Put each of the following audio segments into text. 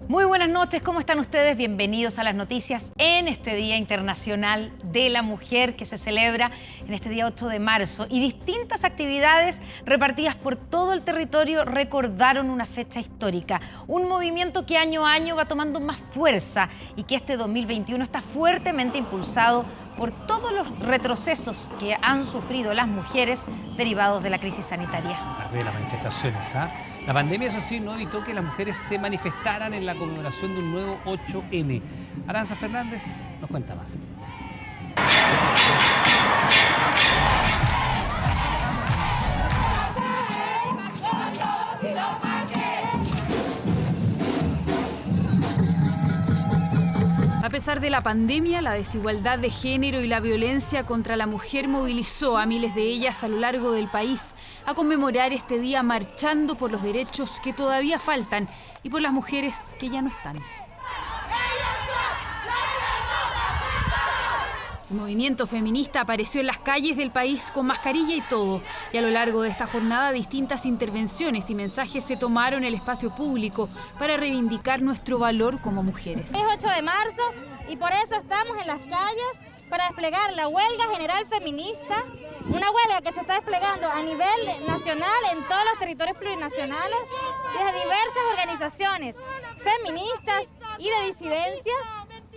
Muy buenas noches, ¿cómo están ustedes? Bienvenidos a las noticias en este Día Internacional de la Mujer que se celebra en este día 8 de marzo. Y distintas actividades repartidas por todo el territorio recordaron una fecha histórica. Un movimiento que año a año va tomando más fuerza y que este 2021 está fuertemente impulsado por todos los retrocesos que han sufrido las mujeres derivados de la crisis sanitaria. De las manifestaciones, ¿ah? La pandemia, eso sí, no evitó que las mujeres se manifestaran en la conmemoración de un nuevo 8M. Aranza Fernández nos cuenta más. A pesar de la pandemia, la desigualdad de género y la violencia contra la mujer movilizó a miles de ellas a lo largo del país a conmemorar este día marchando por los derechos que todavía faltan y por las mujeres que ya no están. El movimiento feminista apareció en las calles del país con mascarilla y todo, y a lo largo de esta jornada distintas intervenciones y mensajes se tomaron el espacio público para reivindicar nuestro valor como mujeres. Es 8 de marzo y por eso estamos en las calles para desplegar la huelga general feminista, una huelga que se está desplegando a nivel nacional en todos los territorios plurinacionales desde diversas organizaciones feministas y de disidencias,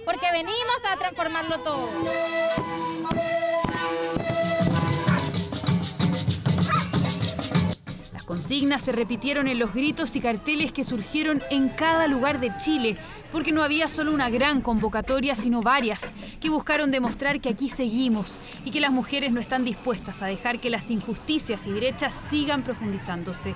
porque venimos a transformarlo todo. Las consignas se repitieron en los gritos y carteles que surgieron en cada lugar de Chile, porque no había solo una gran convocatoria, sino varias, que buscaron demostrar que aquí seguimos y que las mujeres no están dispuestas a dejar que las injusticias y brechas sigan profundizándose.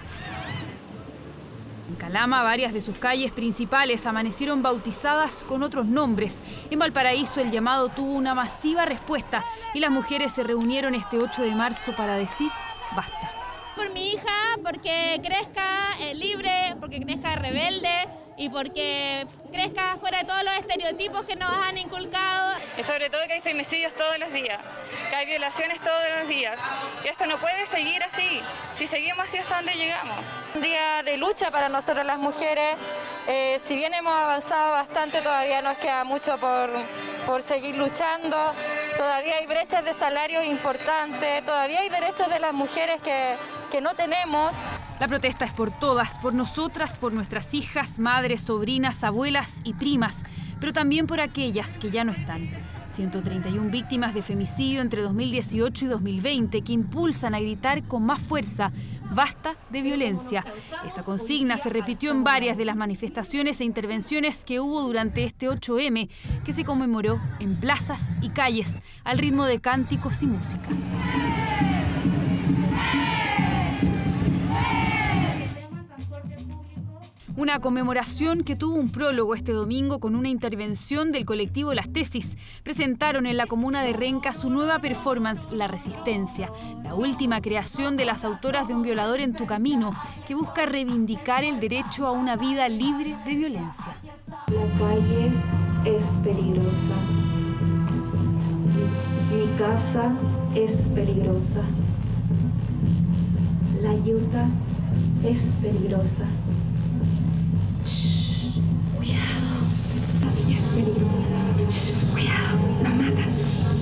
En Calama, varias de sus calles principales amanecieron bautizadas con otros nombres. En Valparaíso, el llamado tuvo una masiva respuesta y las mujeres se reunieron este 8 de marzo para decir basta. Por mi hija, porque crezca libre, porque crezca rebelde y porque crezca fuera de todos los estereotipos que nos han inculcado. Y sobre todo que hay femicidios todos los días, que hay violaciones todos los días. Y esto no puede seguir así. Si seguimos así, ¿hasta dónde llegamos? Un día de lucha para nosotras las mujeres. Si bien hemos avanzado bastante, todavía nos queda mucho por seguir luchando. Todavía hay brechas de salarios importantes, todavía hay derechos de las mujeres que no tenemos. La protesta es por todas, por nosotras, por nuestras hijas, madres, sobrinas, abuelas y primas, pero también por aquellas que ya no están. 131 víctimas de femicidio entre 2018 y 2020 que impulsan a gritar con más fuerza: basta de violencia. Esa consigna se repitió en varias de las manifestaciones e intervenciones que hubo durante este 8M, que se conmemoró en plazas y calles al ritmo de cánticos y música. Una conmemoración que tuvo un prólogo este domingo con una intervención del colectivo Las Tesis. Presentaron en la comuna de Renca su nueva performance La Resistencia, la última creación de las autoras de Un violador en tu camino, que busca reivindicar el derecho a una vida libre de violencia. La calle es peligrosa. Mi casa es peligrosa. La yuta es peligrosa. Shh, cuidado, es peligrosa. Shh, cuidado, la matan.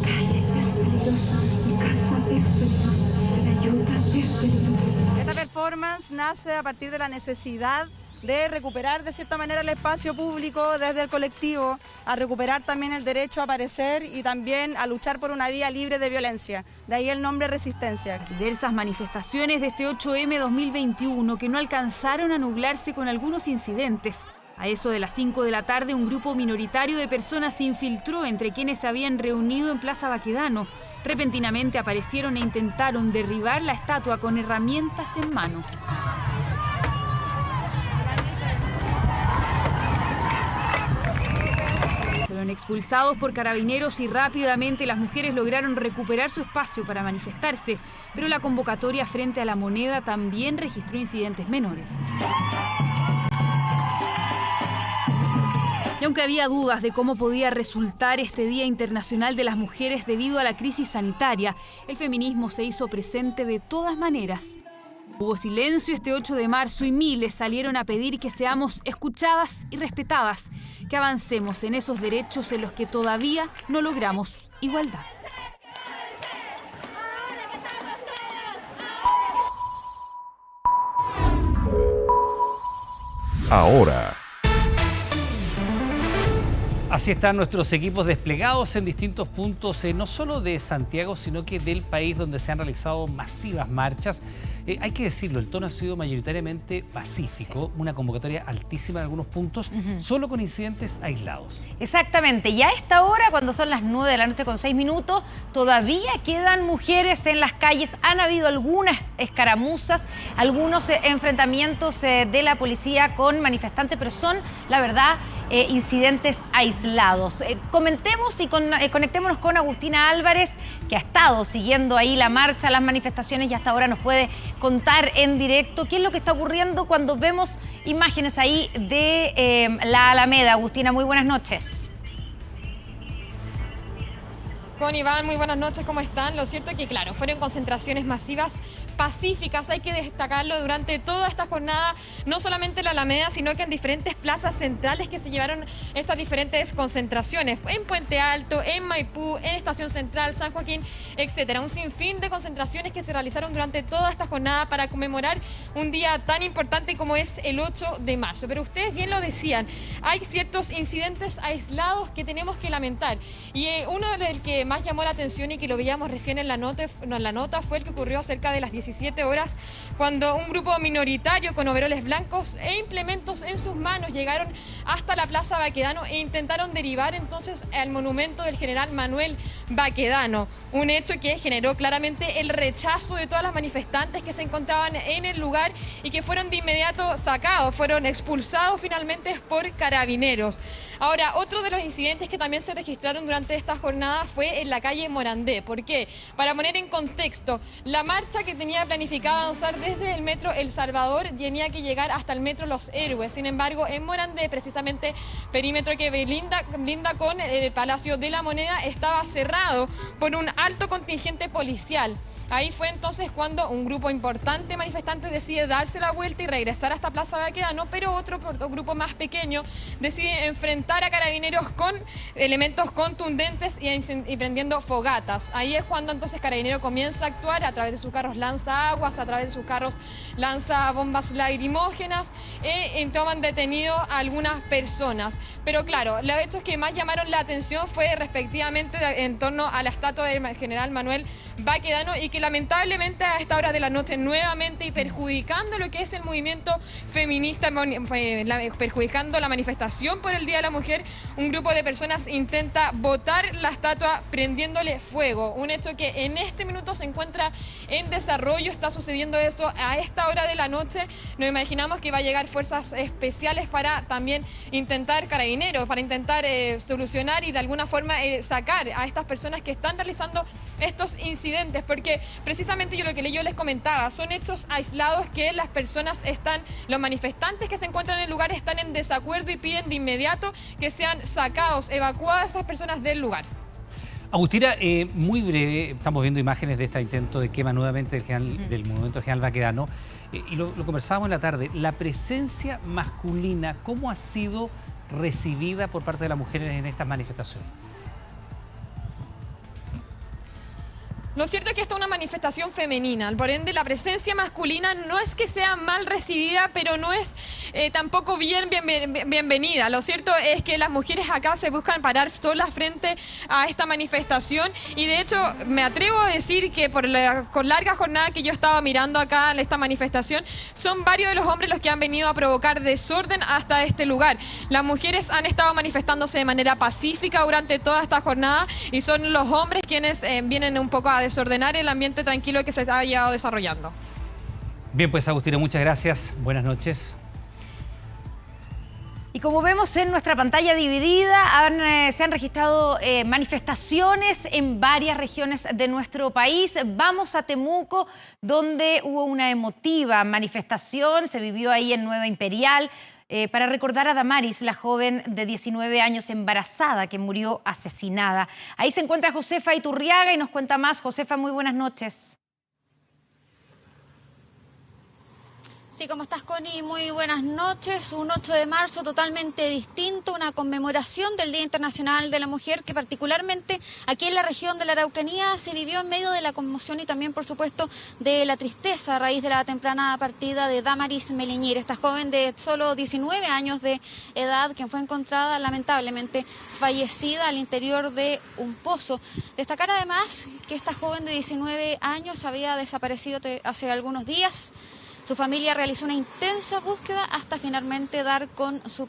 La calle es peligrosa, mi casa es peligrosa, la yuta es peligrosa. Esta performance nace a partir de la necesidad de recuperar de cierta manera el espacio público desde el colectivo, a recuperar también el derecho a aparecer y también a luchar por una vía libre de violencia. De ahí el nombre Resistencia. Diversas manifestaciones de este 8M 2021 que no alcanzaron a nublarse con algunos incidentes. A eso de las 5 de la tarde, un grupo minoritario de personas se infiltró entre quienes se habían reunido en Plaza Baquedano. Repentinamente aparecieron e intentaron derribar la estatua con herramientas en mano. Fueron expulsados por carabineros y rápidamente las mujeres lograron recuperar su espacio para manifestarse, pero la convocatoria frente a la Moneda también registró incidentes menores. Y aunque había dudas de cómo podía resultar este Día Internacional de las Mujeres debido a la crisis sanitaria, el feminismo se hizo presente de todas maneras. Hubo silencio este 8 de marzo y miles salieron a pedir que seamos escuchadas y respetadas, que avancemos en esos derechos en los que todavía no logramos igualdad. Ahora. Así están nuestros equipos desplegados en distintos puntos, no solo de Santiago, sino que del país, donde se han realizado masivas marchas. Hay que decirlo, el tono ha sido mayoritariamente pacífico, una convocatoria altísima en algunos puntos, solo con incidentes aislados. Exactamente, y a esta hora, cuando son las 9 de la noche con 6 minutos, todavía quedan mujeres en las calles. Han habido algunas escaramuzas, algunos enfrentamientos de la policía con manifestantes, pero son, la verdad, incidentes aislados. Comentemos y conectémonos con Agustina Álvarez, que ha estado siguiendo ahí la marcha, las manifestaciones, y hasta ahora nos puede contar en directo qué es lo que está ocurriendo cuando vemos imágenes ahí de la Alameda. Agustina, muy buenas noches. Con Iván, muy buenas noches, ¿cómo están? Lo cierto es que, claro, fueron concentraciones masivas, pacíficas, hay que destacarlo durante toda esta jornada, no solamente en la Alameda, sino que en diferentes plazas centrales que se llevaron estas diferentes concentraciones, en Puente Alto, en Maipú, en Estación Central, San Joaquín, etcétera. Un sinfín de concentraciones que se realizaron durante toda esta jornada para conmemorar un día tan importante como es el 8 de marzo. Pero ustedes bien lo decían, hay ciertos incidentes aislados que tenemos que lamentar. Y uno del que más llamó la atención y que lo veíamos recién en la nota fue el que ocurrió cerca de las 17 horas, cuando un grupo minoritario con overoles blancos e implementos en sus manos llegaron hasta la Plaza Baquedano e intentaron derivar entonces al monumento del general Manuel Baquedano. Un hecho que generó claramente el rechazo de todas las manifestantes que se encontraban en el lugar y que fueron de inmediato sacados, fueron expulsados finalmente por carabineros. Ahora, otro de los incidentes que también se registraron durante esta jornada fue en la calle Morandé. ¿Por qué? Para poner en contexto, la marcha que tenía planificada avanzar desde el metro El Salvador tenía que llegar hasta el metro Los Héroes. Sin embargo, en Morandé, precisamente perímetro que linda con el Palacio de la Moneda, estaba cerrado por un alto contingente policial. Ahí fue entonces cuando un grupo importante de manifestantes decide darse la vuelta y regresar hasta Plaza Baquedano, pero otro grupo más pequeño decide enfrentar a carabineros con elementos contundentes y prendiendo fogatas. Ahí es cuando entonces Carabinero comienza a actuar, a través de sus carros lanza aguas, a través de sus carros lanza bombas lacrimógenas y toman detenido a algunas personas. Pero claro, los hechos que más llamaron la atención fue respectivamente en torno a la estatua del general Manuel Baquedano, y que lamentablemente a esta hora de la noche nuevamente, y perjudicando lo que es el movimiento feminista, perjudicando la manifestación por el Día de la Mujer, un grupo de personas intenta botar la estatua prendiéndole fuego. Un hecho que en este minuto se encuentra en desarrollo, está sucediendo eso a esta hora de la noche. Nos imaginamos que va a llegar fuerzas especiales para también intentar, carabineros, para intentar solucionar y de alguna forma sacar a estas personas que están realizando estos incidentes, porque precisamente yo les comentaba, son hechos aislados que las personas los manifestantes que se encuentran en el lugar están en desacuerdo y piden de inmediato que sean sacados, evacuadas esas personas del lugar. Agustina, muy breve, estamos viendo imágenes de este intento de quema nuevamente del monumento del general Baquedano, y lo conversábamos en la tarde. La presencia masculina, ¿cómo ha sido recibida por parte de las mujeres en estas manifestaciones? Lo cierto es que esta es una manifestación femenina, por ende la presencia masculina no es que sea mal recibida, pero no es tampoco bienvenida. Lo cierto es que las mujeres acá se buscan parar solas frente a esta manifestación, y de hecho me atrevo a decir que con larga jornada que yo estaba mirando acá esta manifestación, son varios de los hombres los que han venido a provocar desorden hasta este lugar. Las mujeres han estado manifestándose de manera pacífica durante toda esta jornada, y son los hombres quienes vienen un poco a desordenar el ambiente tranquilo que se ha llevado desarrollando. Bien, pues Agustina, muchas gracias. Buenas noches. Y como vemos en nuestra pantalla dividida, se han registrado manifestaciones en varias regiones de nuestro país. Vamos a Temuco, donde hubo una emotiva manifestación, se vivió ahí en Nueva Imperial, para recordar a Damaris, la joven de 19 años embarazada que murió asesinada. Ahí se encuentra Josefa Iturriaga y nos cuenta más. Josefa, muy buenas noches. Sí, ¿cómo estás, Connie? Muy buenas noches. Un 8 de marzo totalmente distinto, una conmemoración del Día Internacional de la Mujer que particularmente aquí en la región de la Araucanía se vivió en medio de la conmoción y también, por supuesto, de la tristeza a raíz de la temprana partida de Damaris Meliñir, esta joven de solo 19 años de edad, quien fue encontrada lamentablemente fallecida al interior de un pozo. Destacar además que esta joven de 19 años había desaparecido hace algunos días. Su familia realizó una intensa búsqueda hasta finalmente dar con su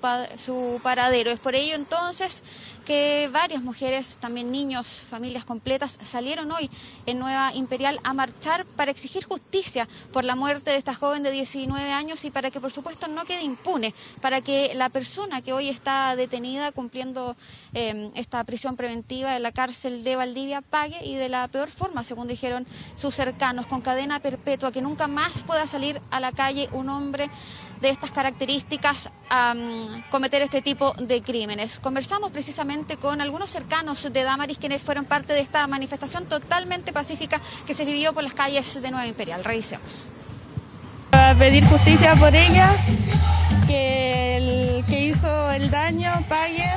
paradero. Es por ello entonces que varias mujeres, también niños, familias completas, salieron hoy en Nueva Imperial a marchar para exigir justicia por la muerte de esta joven de 19 años y para que por supuesto no quede impune, para que la persona que hoy está detenida cumpliendo esta prisión preventiva en la cárcel de Valdivia pague y de la peor forma, según dijeron sus cercanos, con cadena perpetua, que nunca más pueda salir a la calle un hombre de estas características a cometer este tipo de crímenes. Conversamos precisamente con algunos cercanos de Damaris, quienes fueron parte de esta manifestación totalmente pacífica que se vivió por las calles de Nueva Imperial. Revisemos. A pedir justicia por ella, que el que hizo el daño pague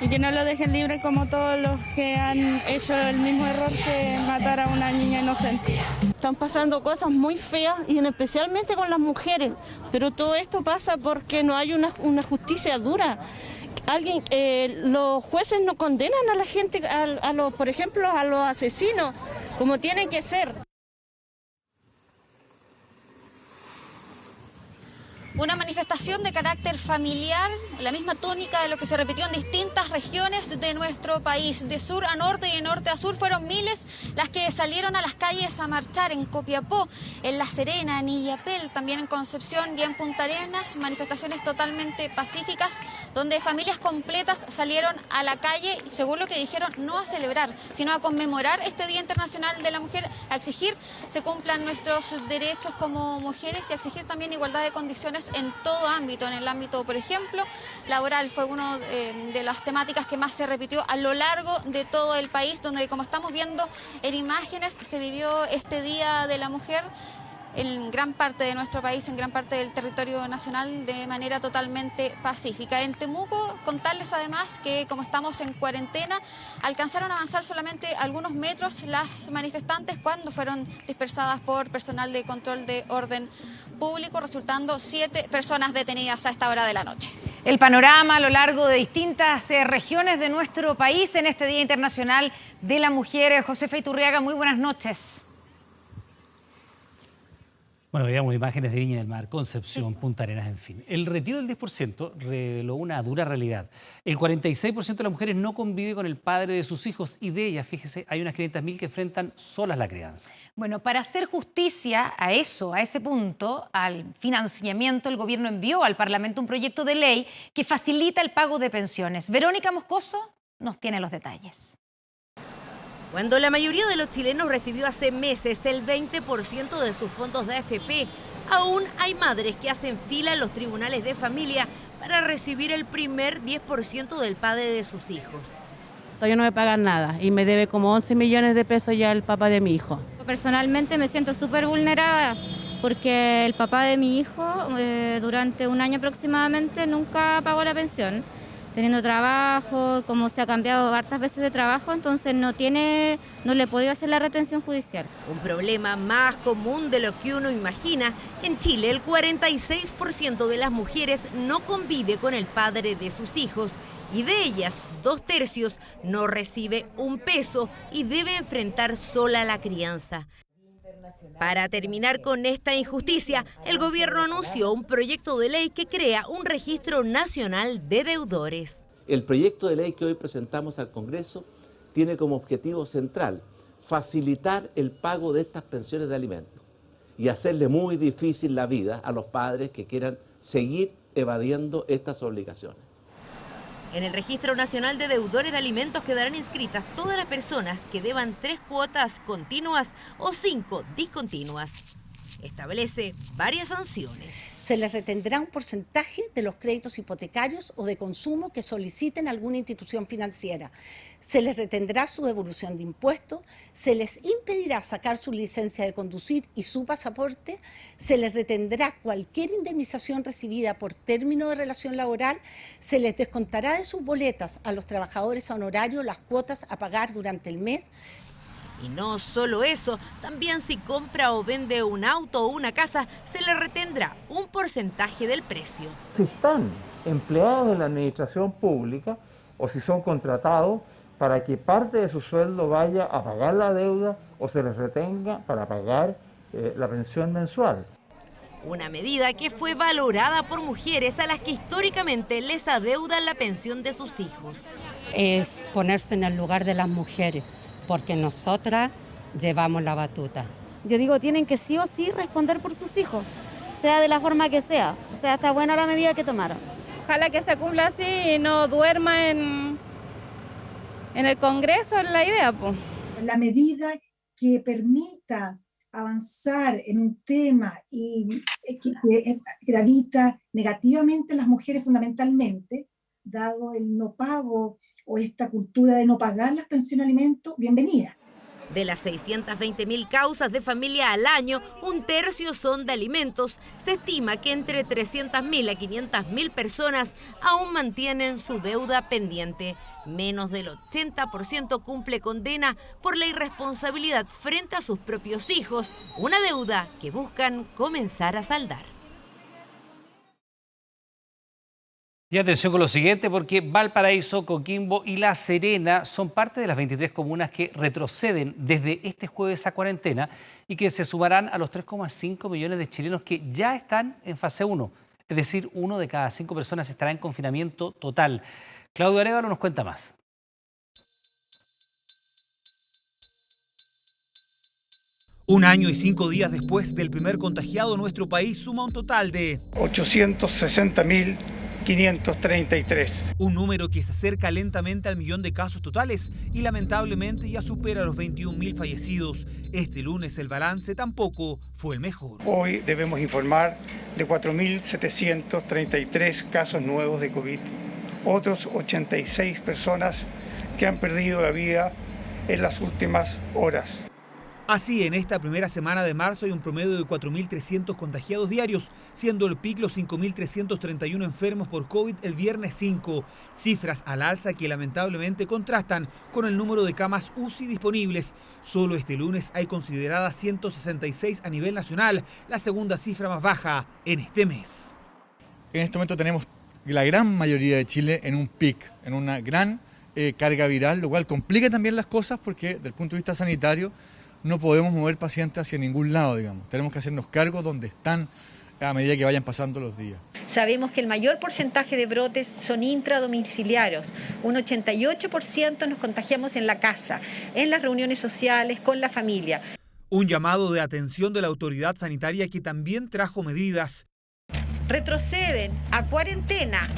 y que no lo dejen libre como todos los que han hecho el mismo error que matar a una niña inocente. Están pasando cosas muy feas y especialmente con las mujeres, pero todo esto pasa porque no hay una justicia dura. Los jueces no condenan a la gente, por ejemplo, a los asesinos, como tienen que ser. Una manifestación de carácter familiar, la misma tónica de lo que se repitió en distintas regiones de nuestro país. De sur a norte y de norte a sur fueron miles las que salieron a las calles a marchar en Copiapó, en La Serena, en Illapel, también en Concepción y en Punta Arenas. Manifestaciones totalmente pacíficas donde familias completas salieron a la calle, según lo que dijeron, no a celebrar, sino a conmemorar este Día Internacional de la Mujer, a exigir se cumplan nuestros derechos como mujeres y a exigir también igualdad de condiciones en todo ámbito. En el ámbito, por ejemplo, laboral fue una de las temáticas que más se repitió a lo largo de todo el país, donde, como estamos viendo en imágenes, se vivió este Día de la Mujer en gran parte de nuestro país, en gran parte del territorio nacional, de manera totalmente pacífica. En Temuco, contarles además que, como estamos en cuarentena, alcanzaron a avanzar solamente algunos metros las manifestantes cuando fueron dispersadas por personal de control de orden público, resultando 7 personas detenidas a esta hora de la noche. El panorama a lo largo de distintas regiones de nuestro país en este Día Internacional de la Mujer. Josefa Iturriaga, muy buenas noches. Bueno, veíamos imágenes de Viña del Mar, Concepción, Punta Arenas, en fin. El retiro del 10% reveló una dura realidad. El 46% de las mujeres no convive con el padre de sus hijos y de ellas, fíjese, hay unas 500.000 que enfrentan solas la crianza. Bueno, para hacer justicia a eso, a ese punto, al financiamiento, el gobierno envió al Parlamento un proyecto de ley que facilita el pago de pensiones. Verónica Moscoso nos tiene los detalles. Cuando la mayoría de los chilenos recibió hace meses el 20% de sus fondos de AFP, aún hay madres que hacen fila en los tribunales de familia para recibir el primer 10% del padre de sus hijos. Todavía no me pagan nada y me debe como 11 millones de pesos ya el papá de mi hijo. Personalmente me siento súper vulnerada porque el papá de mi hijo durante un año aproximadamente nunca pagó la pensión. Teniendo trabajo, como se ha cambiado hartas veces de trabajo, entonces no le he podido hacer la retención judicial. Un problema más común de lo que uno imagina. En Chile, el 46% de las mujeres no convive con el padre de sus hijos y de ellas, 2/3 no recibe un peso y debe enfrentar sola la crianza. Para terminar con esta injusticia, el gobierno anunció un proyecto de ley que crea un registro nacional de deudores. El proyecto de ley que hoy presentamos al Congreso tiene como objetivo central facilitar el pago de estas pensiones de alimentos y hacerle muy difícil la vida a los padres que quieran seguir evadiendo estas obligaciones. En el Registro Nacional de Deudores de Alimentos quedarán inscritas todas las personas que deban 3 cuotas continuas o 5 discontinuas. establece varias sanciones. Se les retendrá un porcentaje de los créditos hipotecarios o de consumo que soliciten alguna institución financiera. Se les retendrá su devolución de impuestos, se les impedirá sacar su licencia de conducir y su pasaporte, se les retendrá cualquier indemnización recibida por término de relación laboral, se les descontará de sus boletas a los trabajadores honorarios las cuotas a pagar durante el mes. Y no solo eso, también si compra o vende un auto o una casa, se le retendrá un porcentaje del precio. Si están empleados en la administración pública o si son contratados, para que parte de su sueldo vaya a pagar la deuda o se les retenga para pagar la pensión mensual. Una medida que fue valorada por mujeres a las que históricamente les adeudan la pensión de sus hijos. Es ponerse en el lugar de las mujeres, porque nosotras llevamos la batuta. Yo digo, tienen que sí o sí responder por sus hijos, sea de la forma que sea. O sea, está buena la medida que tomaron. Ojalá que se cumpla así y no duerma en el Congreso, es la idea, pues. La medida que permita avanzar en un tema y que gravita negativamente a las mujeres fundamentalmente, dado el no pago o esta cultura de no pagar las pensiones de alimentos, bienvenida. De las 620.000 causas de familia al año, un tercio son de alimentos. Se estima que entre 300.000 a 500.000 personas aún mantienen su deuda pendiente. Menos del 80% cumple condena por la irresponsabilidad frente a sus propios hijos, una deuda que buscan comenzar a saldar. Y atención con lo siguiente, porque Valparaíso, Coquimbo y La Serena son parte de las 23 comunas que retroceden desde este jueves a cuarentena y que se sumarán a los 3,5 millones de chilenos que ya están en fase 1. Es decir, 1 de cada 5 personas estará en confinamiento total. Claudio Arévalo nos cuenta más. Un año y 5 días después del primer contagiado, nuestro país suma un total de 860.533. Un número que se acerca lentamente al millón de casos totales y lamentablemente ya supera los 21.000 fallecidos. Este lunes el balance tampoco fue el mejor. Hoy debemos informar de 4.733 casos nuevos de COVID. Otros 86 personas que han perdido la vida en las últimas horas. Así, en esta primera semana de marzo hay un promedio de 4.300 contagiados diarios, siendo el pic los 5.331 enfermos por COVID el viernes 5. Cifras al alza que lamentablemente contrastan con el número de camas UCI disponibles. Solo este lunes hay consideradas 166 a nivel nacional, la segunda cifra más baja en este mes. En este momento tenemos la gran mayoría de Chile en un pic, en una gran carga viral, lo cual complica también las cosas porque desde el punto de vista sanitario no podemos mover pacientes hacia ningún lado, digamos. Tenemos que hacernos cargo donde están a medida que vayan pasando los días. Sabemos que el mayor porcentaje de brotes son intradomiciliarios. Un 88% nos contagiamos en la casa, en las reuniones sociales, con la familia. Un llamado de atención de la autoridad sanitaria que también trajo medidas. Retroceden a cuarentena.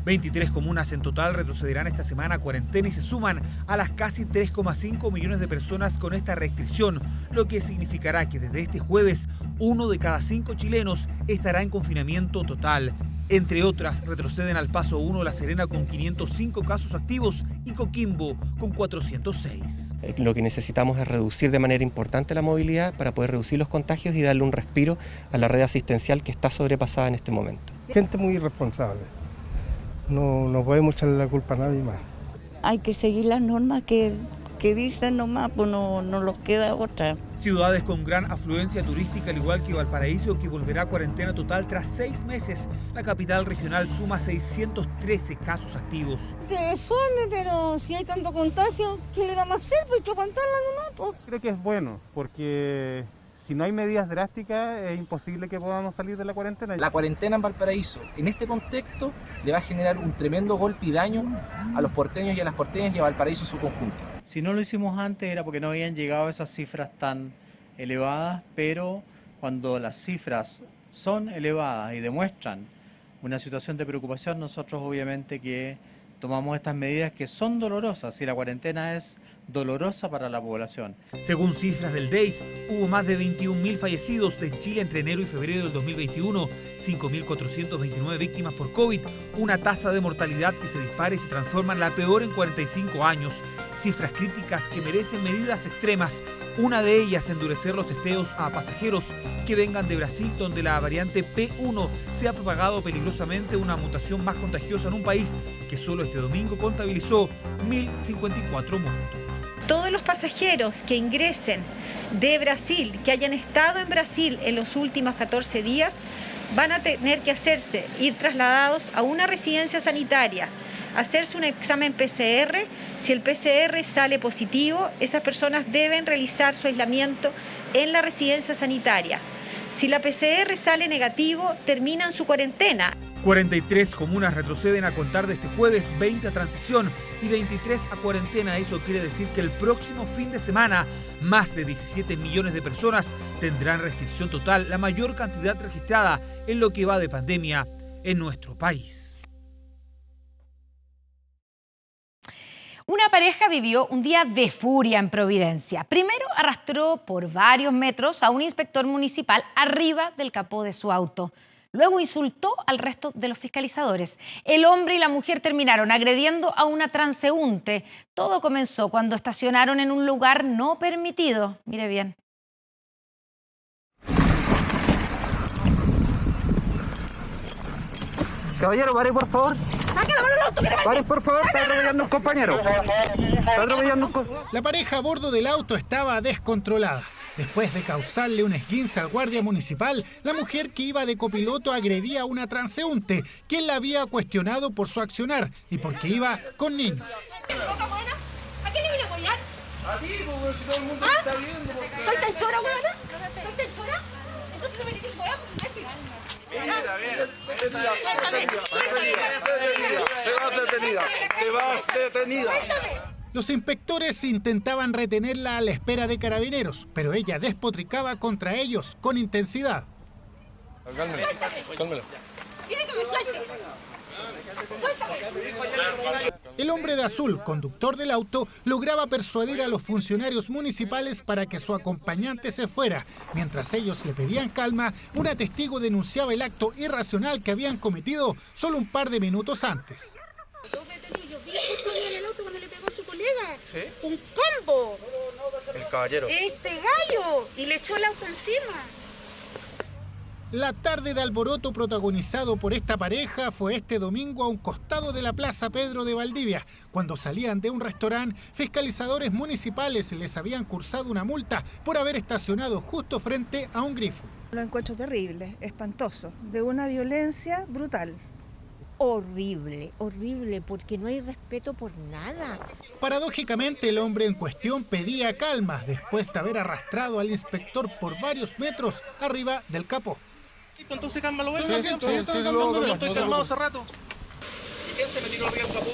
23 comunas en total retrocederán esta semana a cuarentena y se suman a las casi 3,5 millones de personas con esta restricción, lo que significará que desde este jueves 1 de cada 5 chilenos estará en confinamiento total. Entre otras, retroceden al paso 1 La Serena con 505 casos activos y Coquimbo con 406. Lo que necesitamos es reducir de manera importante la movilidad para poder reducir los contagios y darle un respiro a la red asistencial que está sobrepasada en este momento. Gente muy irresponsable. No podemos echarle la culpa a nadie más. Hay que seguir las normas que dicen nomás, pues no nos queda otra. Ciudades con gran afluencia turística, al igual que Valparaíso, que volverá a cuarentena total tras 6 meses. La capital regional suma 613 casos activos. Que fome, pero si hay tanto contagio, ¿qué le vamos a hacer? Pues hay que aguantarla nomás, pues. Creo que es bueno, porque si no hay medidas drásticas, es imposible que podamos salir de la cuarentena. La cuarentena en Valparaíso, en este contexto, le va a generar un tremendo golpe y daño a los porteños y a las porteñas y a Valparaíso en su conjunto. Si no lo hicimos antes era porque no habían llegado a esas cifras tan elevadas, pero cuando las cifras son elevadas y demuestran una situación de preocupación, nosotros obviamente que tomamos estas medidas que son dolorosas. Si la cuarentena es dolorosa para la población. Según cifras del DEIS, hubo más de 21.000 fallecidos en Chile entre enero y febrero del 2021, 5.429 víctimas por COVID, una tasa de mortalidad que se dispara y se transforma en la peor en 45 años. Cifras críticas que merecen medidas extremas. Una de ellas, endurecer los testeos a pasajeros que vengan de Brasil, donde la variante P1 se ha propagado peligrosamente, una mutación más contagiosa en un país que solo este domingo contabilizó 1.054 muertos. Todos los pasajeros que ingresen de Brasil, que hayan estado en Brasil en los últimos 14 días, van a tener que ir trasladados a una residencia sanitaria, hacerse un examen PCR. Si el PCR sale positivo, esas personas deben realizar su aislamiento en la residencia sanitaria. Si la PCR sale negativo, terminan su cuarentena. 43 comunas retroceden a contar de este jueves, 20 a transición y 23 a cuarentena. Eso quiere decir que el próximo fin de semana más de 17 millones de personas tendrán restricción total, la mayor cantidad registrada en lo que va de pandemia en nuestro país. Una pareja vivió un día de furia en Providencia. Primero arrastró por varios metros a un inspector municipal arriba del capó de su auto. Luego insultó al resto de los fiscalizadores. El hombre y la mujer terminaron agrediendo a una transeúnte. Todo comenzó cuando estacionaron en un lugar no permitido. Mire bien. Caballero, pare, por favor. Pare, por favor, está atropellando un compañero. Está atropellando un compañero. La pareja a bordo del auto estaba descontrolada. Después de causarle un esguince al guardia municipal, la mujer que iba de copiloto agredía a una transeúnte, quien la había cuestionado por su accionar y porque iba con niños. ¿A quién le voy a apoyar? A ti, porque si todo el mundo está viendo. ¿Soy tan chora, weona? ¿Soy tan chora? Entonces no me dices, voy a imbécil. Te vas detenida. Los inspectores intentaban retenerla a la espera de carabineros, pero ella despotricaba contra ellos con intensidad. Cálmelo. Tiene que me suelte. Suéltame. El hombre de azul, conductor del auto, lograba persuadir a los funcionarios municipales para que su acompañante se fuera. Mientras ellos le pedían calma, una testigo denunciaba el acto irracional que habían cometido solo un par de minutos antes. Yo vi justo en el auto cuando le pegó a su colega. ¿Sí? Un combo. El caballero. Este gallo. Y le echó el auto encima. La tarde de alboroto protagonizado por esta pareja fue este domingo a un costado de la Plaza Pedro de Valdivia. Cuando salían de un restaurante, fiscalizadores municipales les habían cursado una multa por haber estacionado justo frente a un grifo. Lo encuentro terrible, espantoso, de una violencia brutal. Horrible, horrible, porque no hay respeto por nada. Paradójicamente, el hombre en cuestión pedía calma después de haber arrastrado al inspector por varios metros arriba del capó. Entonces cálmalo, Sí, yo estoy calmado hace rato. ¿Y quién se me tiró arriba del capó?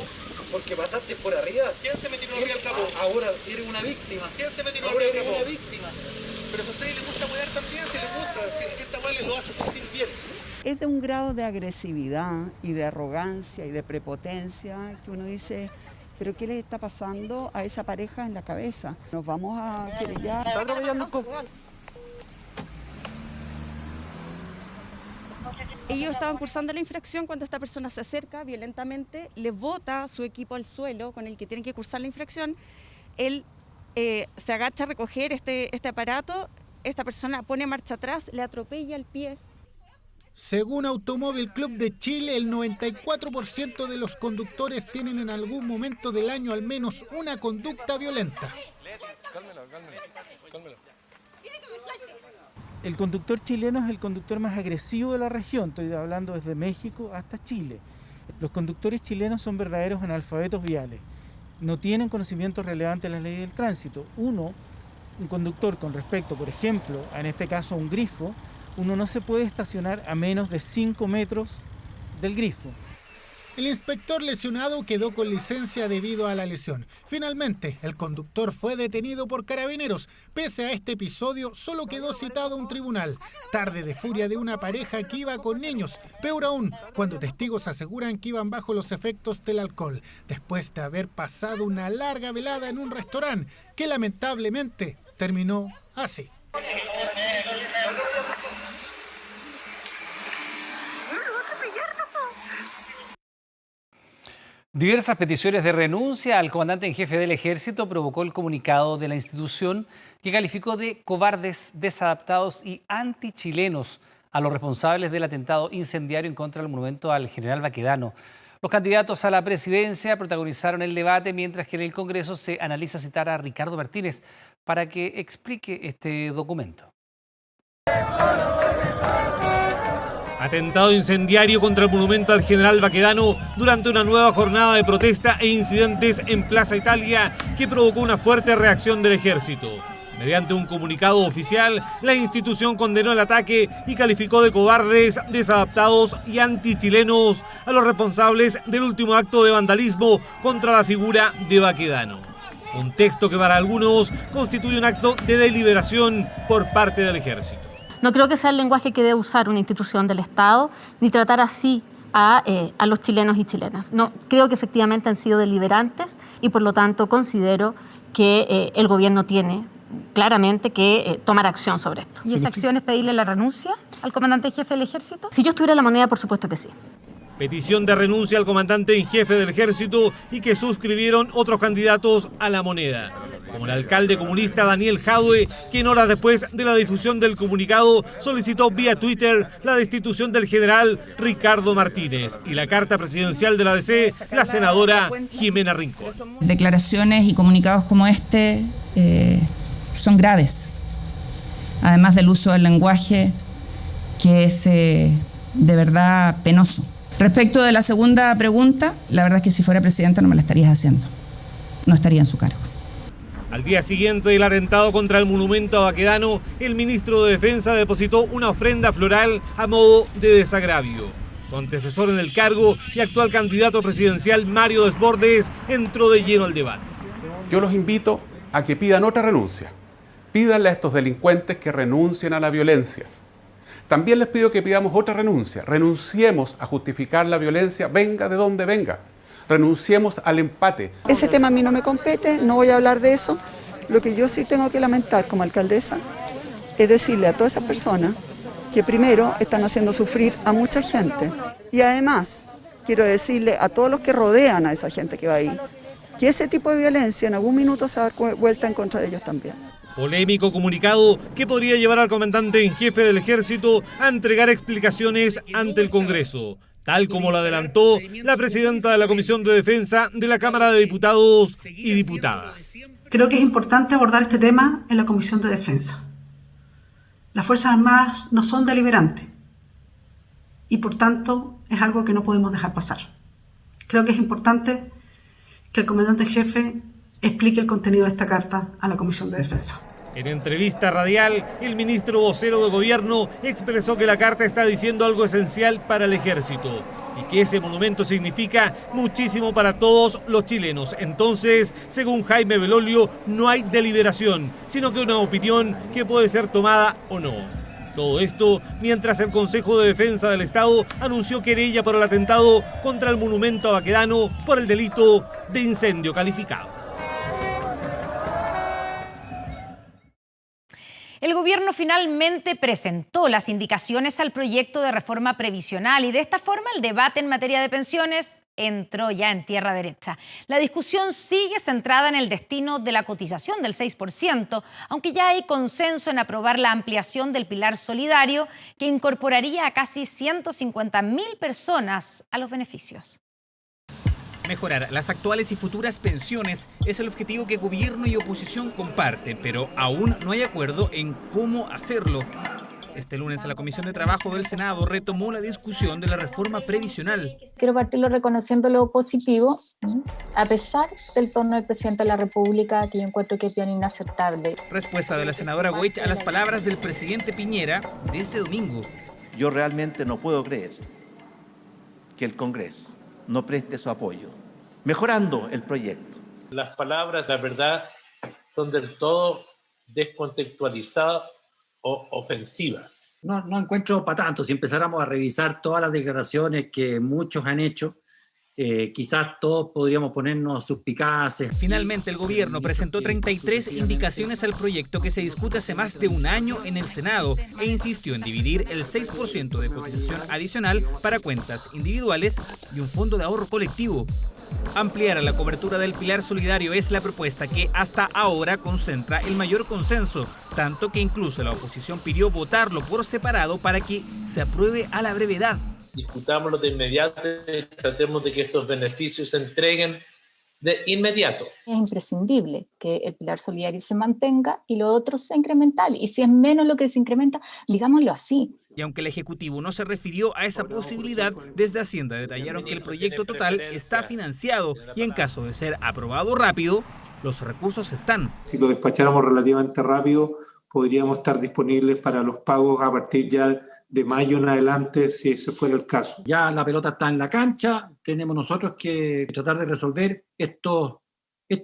Porque pasaste por arriba. ¿Quién se me tiró arriba del capó? Ahora eres una víctima. ¿Quién se me tiró arriba del capó? Una víctima. Pero si a ustedes les gusta apoyar también, si les gusta, si esta weá lo hace sentir bien. Es de un grado de agresividad y de arrogancia y de prepotencia que uno dice, ¿pero qué le está pasando a esa pareja en la cabeza? Nos vamos a querellar. Está atropellando un Ellos estaban cursando la infracción cuando esta persona se acerca violentamente, le bota su equipo al suelo con el que tienen que cursar la infracción. Él se agacha a recoger este aparato, esta persona pone marcha atrás, le atropella el pie. Según Automóvil Club de Chile, el 94% de los conductores tienen en algún momento del año al menos una conducta violenta. Cálmelo. El conductor chileno es el conductor más agresivo de la región, estoy hablando desde México hasta Chile. Los conductores chilenos son verdaderos analfabetos viales, no tienen conocimientos relevantes de las leyes del tránsito. Un conductor con respecto, por ejemplo, en este caso a un grifo, uno no se puede estacionar a menos de 5 metros del grifo. El inspector lesionado quedó con licencia debido a la lesión. Finalmente, el conductor fue detenido por carabineros. Pese a este episodio, solo quedó citado a un tribunal. Tarde de furia de una pareja que iba con niños. Peor aún, cuando testigos aseguran que iban bajo los efectos del alcohol, después de haber pasado una larga velada en un restaurante, que lamentablemente terminó así. Diversas peticiones de renuncia al comandante en jefe del Ejército provocó el comunicado de la institución, que calificó de cobardes, desadaptados y antichilenos a los responsables del atentado incendiario en contra del monumento al general Baquedano. Los candidatos a la presidencia protagonizaron el debate, mientras que en el Congreso se analiza citar a Ricardo Martínez para que explique este documento. Atentado incendiario contra el monumento al general Baquedano durante una nueva jornada de protesta e incidentes en Plaza Italia que provocó una fuerte reacción del ejército. Mediante un comunicado oficial, la institución condenó el ataque y calificó de cobardes, desadaptados y antichilenos a los responsables del último acto de vandalismo contra la figura de Baquedano. Un texto que para algunos constituye un acto de deliberación por parte del ejército. No creo que sea el lenguaje que debe usar una institución del Estado, ni tratar así a los chilenos y chilenas. No, creo que efectivamente han sido deliberantes y por lo tanto considero que el gobierno tiene claramente que tomar acción sobre esto. ¿Y esa acción es pedirle la renuncia al comandante en jefe del Ejército? Si yo estuviera en la moneda, por supuesto que sí. Petición de renuncia al comandante en jefe del Ejército y que suscribieron otros candidatos a la moneda, como el alcalde comunista Daniel Jadue, quien horas después de la difusión del comunicado solicitó vía Twitter la destitución del general Ricardo Martínez, y la carta presidencial de la DC, la senadora Jimena Rincón. Declaraciones y comunicados como este son graves, además del uso del lenguaje que es de verdad penoso. Respecto de la segunda pregunta, la verdad es que si fuera presidenta no me la estarías haciendo, no estaría en su cargo. Al día siguiente del atentado contra el monumento a Baquedano, el ministro de Defensa depositó una ofrenda floral a modo de desagravio. Su antecesor en el cargo y actual candidato presidencial, Mario Desbordes, entró de lleno al debate. Yo los invito a que pidan otra renuncia. Pídanle a estos delincuentes que renuncien a la violencia. También les pido que pidamos otra renuncia. Renunciemos a justificar la violencia, venga de donde venga. Renunciemos al empate. Ese tema a mí no me compete, no voy a hablar de eso. Lo que yo sí tengo que lamentar como alcaldesa es decirle a todas esas personas que primero están haciendo sufrir a mucha gente. Y además quiero decirle a todos los que rodean a esa gente que va ahí, que ese tipo de violencia en algún minuto se va a dar vuelta en contra de ellos también. Polémico comunicado que podría llevar al comandante en jefe del Ejército a entregar explicaciones ante el Congreso, tal como lo adelantó la presidenta de la Comisión de Defensa de la Cámara de Diputados y Diputadas. Creo que es importante abordar este tema en la Comisión de Defensa. Las Fuerzas Armadas no son deliberantes y por tanto es algo que no podemos dejar pasar. Creo que es importante que el comandante en jefe explique el contenido de esta carta a la Comisión de Defensa. En entrevista radial, el ministro vocero de Gobierno expresó que la carta está diciendo algo esencial para el Ejército y que ese monumento significa muchísimo para todos los chilenos. Entonces, según Jaime Belolio, no hay deliberación, sino que una opinión que puede ser tomada o no. Todo esto mientras el Consejo de Defensa del Estado anunció querella por el atentado contra el monumento a Baquedano por el delito de incendio calificado. El gobierno finalmente presentó las indicaciones al proyecto de reforma previsional y de esta forma el debate en materia de pensiones entró ya en tierra derecha. La discusión sigue centrada en el destino de la cotización del 6%, aunque ya hay consenso en aprobar la ampliación del pilar solidario que incorporaría a casi 150.000 personas a los beneficios. Mejorar las actuales y futuras pensiones es el objetivo que gobierno y oposición comparten, pero aún no hay acuerdo en cómo hacerlo. Este lunes la Comisión de Trabajo del Senado retomó la discusión de la reforma previsional. Quiero partirlo reconociendo lo positivo, a pesar del tono del presidente de la República, que yo encuentro que es bien inaceptable. Respuesta de la senadora Goich a las palabras del presidente Piñera de este domingo. Yo realmente no puedo creer que el Congreso, no preste su apoyo, mejorando el proyecto. Las palabras, la verdad, son del todo descontextualizadas o ofensivas. No encuentro para tanto. Si empezáramos a revisar todas las declaraciones que muchos han hecho, quizás todos podríamos ponernos suspicaces. Finalmente, el gobierno presentó 33 indicaciones al proyecto que se discute hace más de un año en el Senado e insistió en dividir el 6% de cotización adicional para cuentas individuales y un fondo de ahorro colectivo. Ampliar la cobertura del Pilar Solidario es la propuesta que hasta ahora concentra el mayor consenso, tanto que incluso la oposición pidió votarlo por separado para que se apruebe a la brevedad. Discutámoslo de inmediato y tratemos de que estos beneficios se entreguen de inmediato. Es imprescindible que el Pilar Solidario se mantenga y lo otro sea incremental. Y si es menos lo que se incrementa, digámoslo así. Y aunque el Ejecutivo no se refirió a esa posibilidad, desde Hacienda detallaron que el proyecto total está financiado y en caso de ser aprobado rápido, los recursos están. Si lo despacháramos relativamente rápido, podríamos estar disponibles para los pagos a partir ya de mayo en adelante, si ese fuera el caso. Ya la pelota está en la cancha, tenemos nosotros que tratar de resolver estos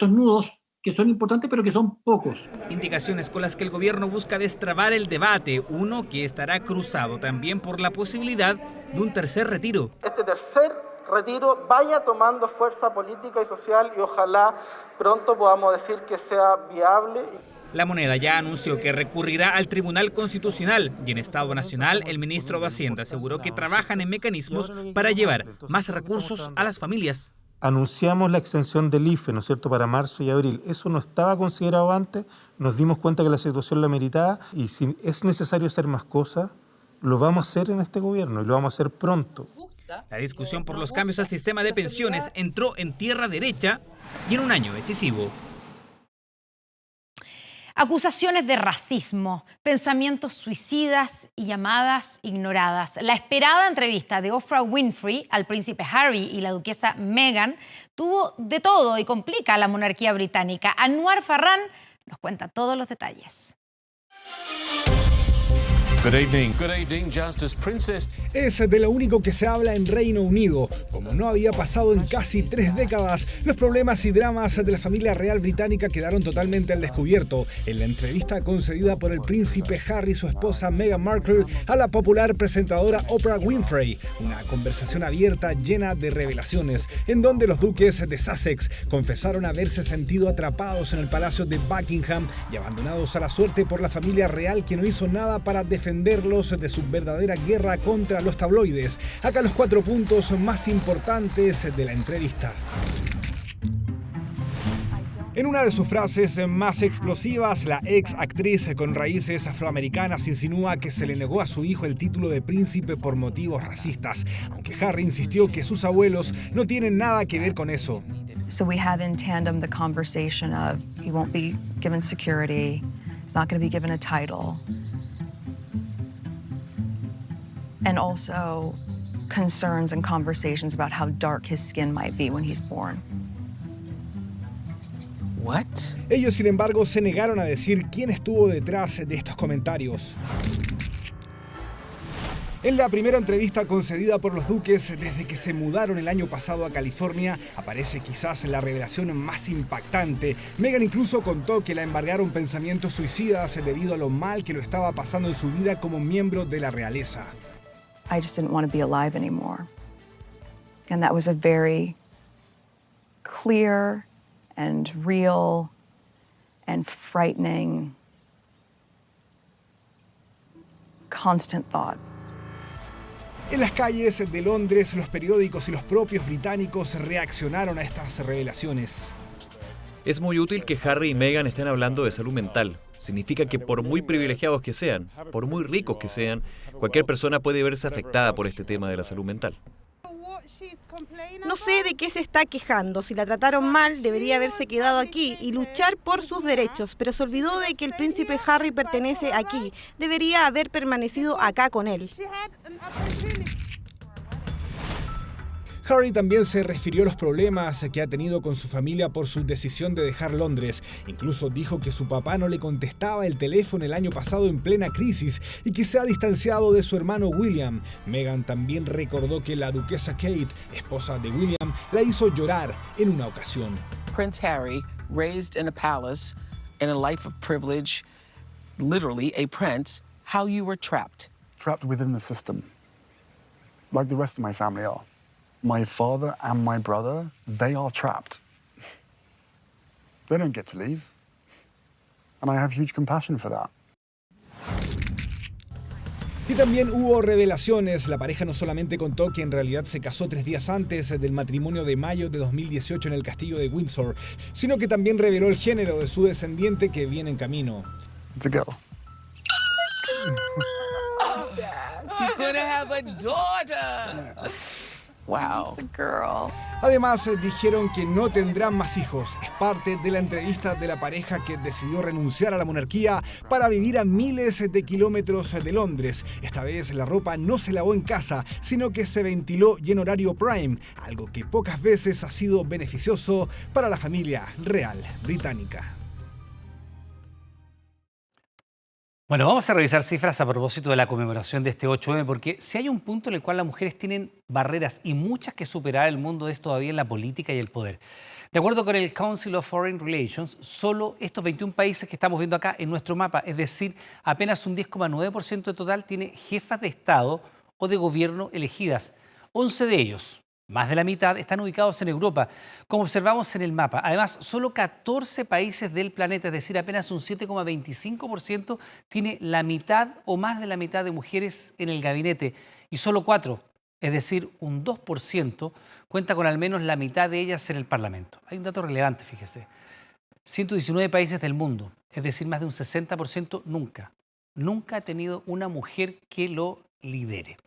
nudos que son importantes pero que son pocos. Indicaciones con las que el gobierno busca destrabar el debate, uno que estará cruzado también por la posibilidad de un tercer retiro. Este tercer retiro vaya tomando fuerza política y social y ojalá pronto podamos decir que sea viable. La Moneda ya anunció que recurrirá al Tribunal Constitucional y en Estado Nacional el ministro de Hacienda aseguró que trabajan en mecanismos para llevar más recursos a las familias. Anunciamos la extensión del IFE, ¿no es cierto?, para marzo y abril. Eso no estaba considerado antes, nos dimos cuenta que la situación lo meritaba y si es necesario hacer más cosas, lo vamos a hacer en este gobierno y lo vamos a hacer pronto. La discusión por los cambios al sistema de pensiones entró en tierra derecha y en un año decisivo. Acusaciones de racismo, pensamientos suicidas y llamadas ignoradas. La esperada entrevista de Oprah Winfrey al príncipe Harry y la duquesa Meghan tuvo de todo y complica a la monarquía británica. Anwar Farran nos cuenta todos los detalles. Good evening, Justice Princess. Es de lo único que se habla en Reino Unido. Como no había pasado en casi 3 décadas, los problemas y dramas de la familia real británica quedaron totalmente al descubierto en la entrevista concedida por el príncipe Harry y su esposa Meghan Markle a la popular presentadora Oprah Winfrey. Una conversación abierta llena de revelaciones, en donde los duques de Sussex confesaron haberse sentido atrapados en el palacio de Buckingham y abandonados a la suerte por la familia real que no hizo nada para defenderlos de su verdadera guerra contra los tabloides. Acá los 4 puntos más importantes de la entrevista. En una de sus frases más explosivas, la ex actriz con raíces afroamericanas insinúa que se le negó a su hijo el título de príncipe por motivos racistas, aunque Harry insistió que sus abuelos no tienen nada que ver con eso. So we have in tandem the conversation of he won't be given security, he's not going to be given a title. And also concerns and conversations about how dark his skin might be when he's born. What? Ellos, sin embargo, se negaron a decir quién estuvo detrás de estos comentarios. En la primera entrevista concedida por los duques desde que se mudaron el año pasado a California, aparece quizás la revelación más impactante. Meghan incluso contó que la embargaron pensamientos suicidas debido a lo mal que lo estaba pasando en su vida como miembro de la realeza. I just didn't want to be alive anymore. And that was a very clear and real and frightening constant thought. En las calles de Londres, los periódicos y los propios británicos reaccionaron a estas revelaciones. Es muy útil que Harry y Meghan estén hablando de salud mental. Significa que por muy privilegiados que sean, por muy ricos que sean, cualquier persona puede verse afectada por este tema de la salud mental. No sé de qué se está quejando. Si la trataron mal, debería haberse quedado aquí y luchar por sus derechos. Pero se olvidó de que el príncipe Harry pertenece aquí. Debería haber permanecido acá con él. Harry también se refirió a los problemas que ha tenido con su familia por su decisión de dejar Londres. Incluso dijo que su papá no le contestaba el teléfono el año pasado en plena crisis y que se ha distanciado de su hermano William. Meghan también recordó que la duquesa Kate, esposa de William, la hizo llorar en una ocasión. Prince Harry, raised in a palace, in a life of privilege, literally a prince, how you were trapped. Trapped within the system, like the rest of my family are. My father and my brother, they are trapped. They don't get to leave. And I have huge compassion for that. Y también hubo revelaciones. La pareja no solamente contó que en realidad se casó 3 días antes del matrimonio de mayo de 2018 en el castillo de Windsor, sino que también reveló el género de su descendiente que viene en camino. It's a girl. You're gonna have a daughter. Wow. It's a girl. Además, dijeron que no tendrán más hijos. Es parte de la entrevista de la pareja que decidió renunciar a la monarquía para vivir a miles de kilómetros de Londres. Esta vez la ropa no se lavó en casa, sino que se ventiló y en horario prime, algo que pocas veces ha sido beneficioso para la familia real británica. Bueno, vamos a revisar cifras a propósito de la conmemoración de este 8M, porque si hay un punto en el cual las mujeres tienen barreras y muchas que superar, el mundo es todavía en la política y el poder. De acuerdo con el Council of Foreign Relations, solo estos 21 países que estamos viendo acá en nuestro mapa, es decir, apenas un 10,9% de total, tiene jefas de Estado o de gobierno elegidas. 11 de ellos, más de la mitad, están ubicados en Europa, como observamos en el mapa. Además, solo 14 países del planeta, es decir, apenas un 7,25%, tiene la mitad o más de la mitad de mujeres en el gabinete. Y solo 4, es decir, un 2%, cuenta con al menos la mitad de ellas en el Parlamento. Hay un dato relevante, fíjese. 119 países del mundo, es decir, más de un 60%, nunca ha tenido una mujer que lo lidere.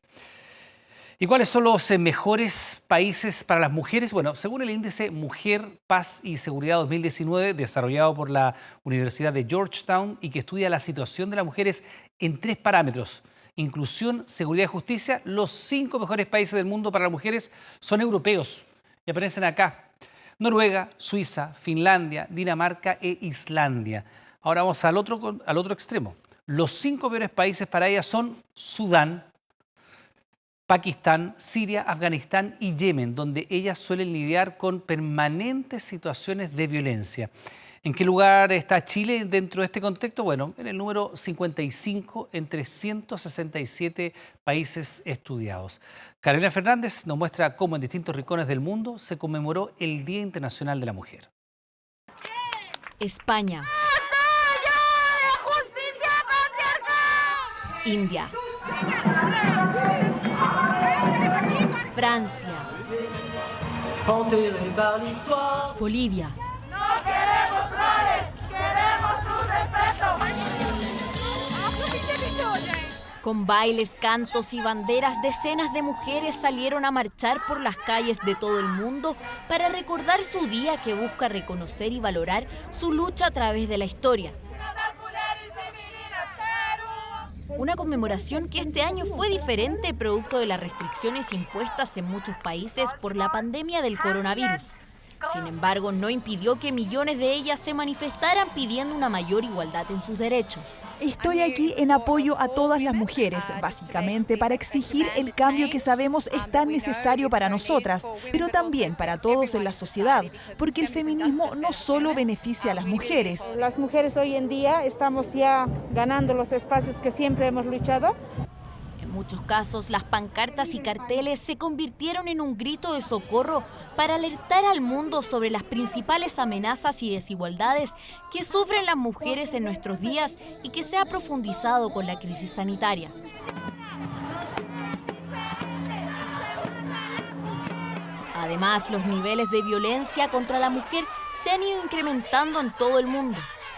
¿Y cuáles son los mejores países para las mujeres? Bueno, según el índice Mujer, Paz y Seguridad 2019, desarrollado por la Universidad de Georgetown y que estudia la situación de las mujeres en 3 parámetros: inclusión, seguridad y justicia, los 5 mejores países del mundo para las mujeres son europeos y aparecen acá: Noruega, Suiza, Finlandia, Dinamarca e Islandia. Ahora vamos al otro extremo. Los 5 peores países para ellas son Sudán, Pakistán, Siria, Afganistán y Yemen, donde ellas suelen lidiar con permanentes situaciones de violencia. ¿En qué lugar está Chile dentro de este contexto? Bueno, en el número 55 entre 167 países estudiados. Carolina Fernández nos muestra cómo en distintos rincones del mundo se conmemoró el Día Internacional de la Mujer. España. India. Francia. Bolivia. No queremos flores, queremos un respeto. Con bailes, cantos y banderas, decenas de mujeres salieron a marchar por las calles de todo el mundo para recordar su día que busca reconocer y valorar su lucha a través de la historia. Una conmemoración que este año fue diferente producto de las restricciones impuestas en muchos países por la pandemia del coronavirus. Sin embargo, no impidió que millones de ellas se manifestaran pidiendo una mayor igualdad en sus derechos. Estoy aquí en apoyo a todas las mujeres, básicamente para exigir el cambio que sabemos es tan necesario para nosotras, pero también para todos en la sociedad, porque el feminismo no solo beneficia a las mujeres. Las mujeres hoy en día estamos ya ganando los espacios que siempre hemos luchado. En muchos casos, las pancartas y carteles se convirtieron en un grito de socorro para alertar al mundo sobre las principales amenazas y desigualdades que sufren las mujeres en nuestros días y que se ha profundizado con la crisis sanitaria. Además, los niveles de violencia contra la mujer se han ido incrementando en todo el mundo.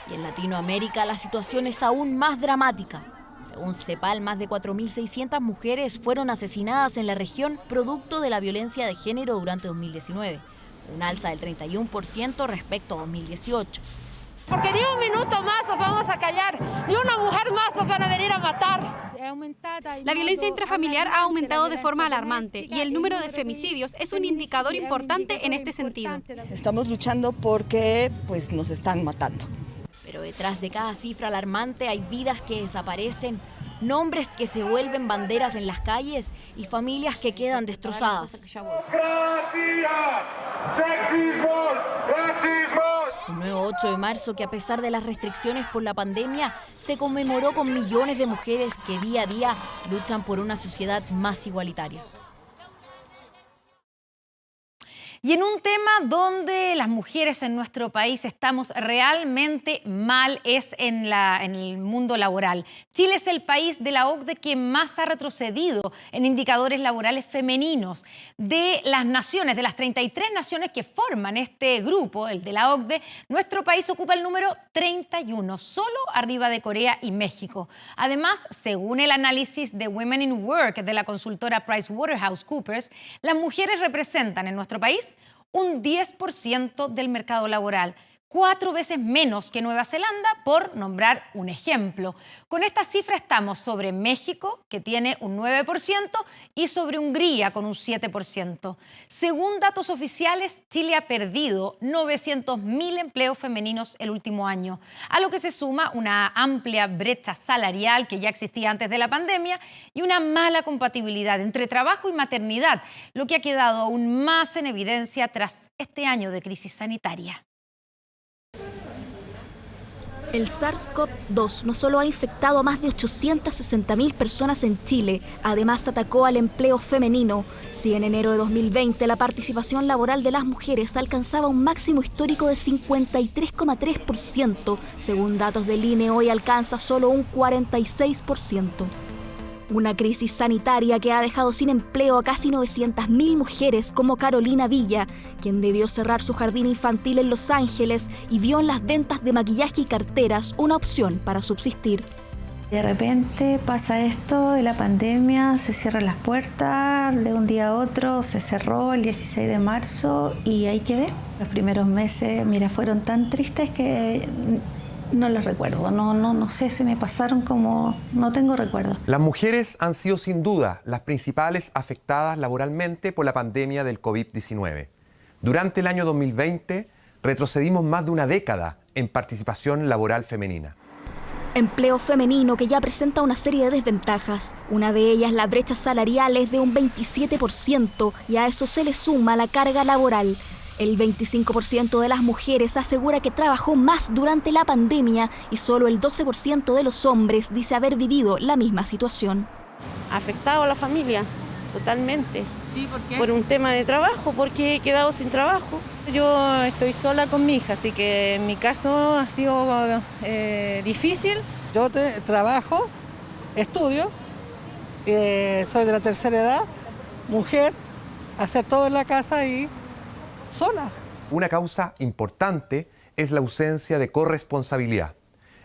Y en Latinoamérica la situación es aún más dramática. Según CEPAL, más de 4.600 mujeres fueron asesinadas en la región producto de la violencia de género durante 2019, un alza del 31% respecto a 2018. Porque ni un minuto más nos vamos a callar, ni una mujer más nos van a venir a matar. La violencia intrafamiliar ha aumentado de forma alarmante y el número de femicidios es un indicador importante en este sentido. Estamos luchando porque pues, nos están matando. Pero detrás de cada cifra alarmante hay vidas que desaparecen, nombres que se vuelven banderas en las calles y familias que quedan destrozadas. Un nuevo 8 de marzo que, a pesar de las restricciones por la pandemia, se conmemoró con millones de mujeres que día a día luchan por una sociedad más igualitaria. Y en un tema donde las mujeres en nuestro país estamos realmente mal es en el mundo laboral. Chile es el país de la OCDE que más ha retrocedido en indicadores laborales femeninos. De las naciones, de las 33 naciones que forman este grupo, el de la OCDE, nuestro país ocupa el número 31, solo arriba de Corea y México. Además, según el análisis de Women in Work de la consultora PricewaterhouseCoopers, las mujeres representan en nuestro país un 10% del mercado laboral, 4 veces menos que Nueva Zelanda, por nombrar un ejemplo. Con esta cifra estamos sobre México, que tiene un 9%, y sobre Hungría, con un 7%. Según datos oficiales, Chile ha perdido 900.000 empleos femeninos el último año, a lo que se suma una amplia brecha salarial que ya existía antes de la pandemia y una mala compatibilidad entre trabajo y maternidad, lo que ha quedado aún más en evidencia tras este año de crisis sanitaria. El SARS-CoV-2 no solo ha infectado a más de 860.000 personas en Chile, además atacó al empleo femenino. Si en enero de 2020 la participación laboral de las mujeres alcanzaba un máximo histórico de 53,3%, según datos del INE hoy alcanza solo un 46%. Una crisis sanitaria que ha dejado sin empleo a casi 900.000 mujeres como Carolina Villa, quien debió cerrar su jardín infantil en Los Ángeles y vio en las ventas de maquillaje y carteras una opción para subsistir. De repente pasa esto de la pandemia, se cierran las puertas, de un día a otro se cerró el 16 de marzo y ahí quedé. Los primeros meses, mira, fueron tan tristes que no los recuerdo, no sé, se me pasaron como... no tengo recuerdo. Las mujeres han sido sin duda las principales afectadas laboralmente por la pandemia del COVID-19. Durante el año 2020 retrocedimos más de una década en participación laboral femenina. Empleo femenino que ya presenta una serie de desventajas. Una de ellas, la brecha salarial, es de un 27% y a eso se le suma la carga laboral. El 25% de las mujeres asegura que trabajó más durante la pandemia y solo el 12% de los hombres dice haber vivido la misma situación. Afectado a la familia, totalmente. ¿Sí? ¿Por qué? Por un tema de trabajo, porque he quedado sin trabajo. Yo estoy sola con mi hija, así que en mi caso ha sido difícil. Yo trabajo, estudio, soy de la tercera edad, mujer, hacer todo en la casa y sola. Una causa importante es la ausencia de corresponsabilidad.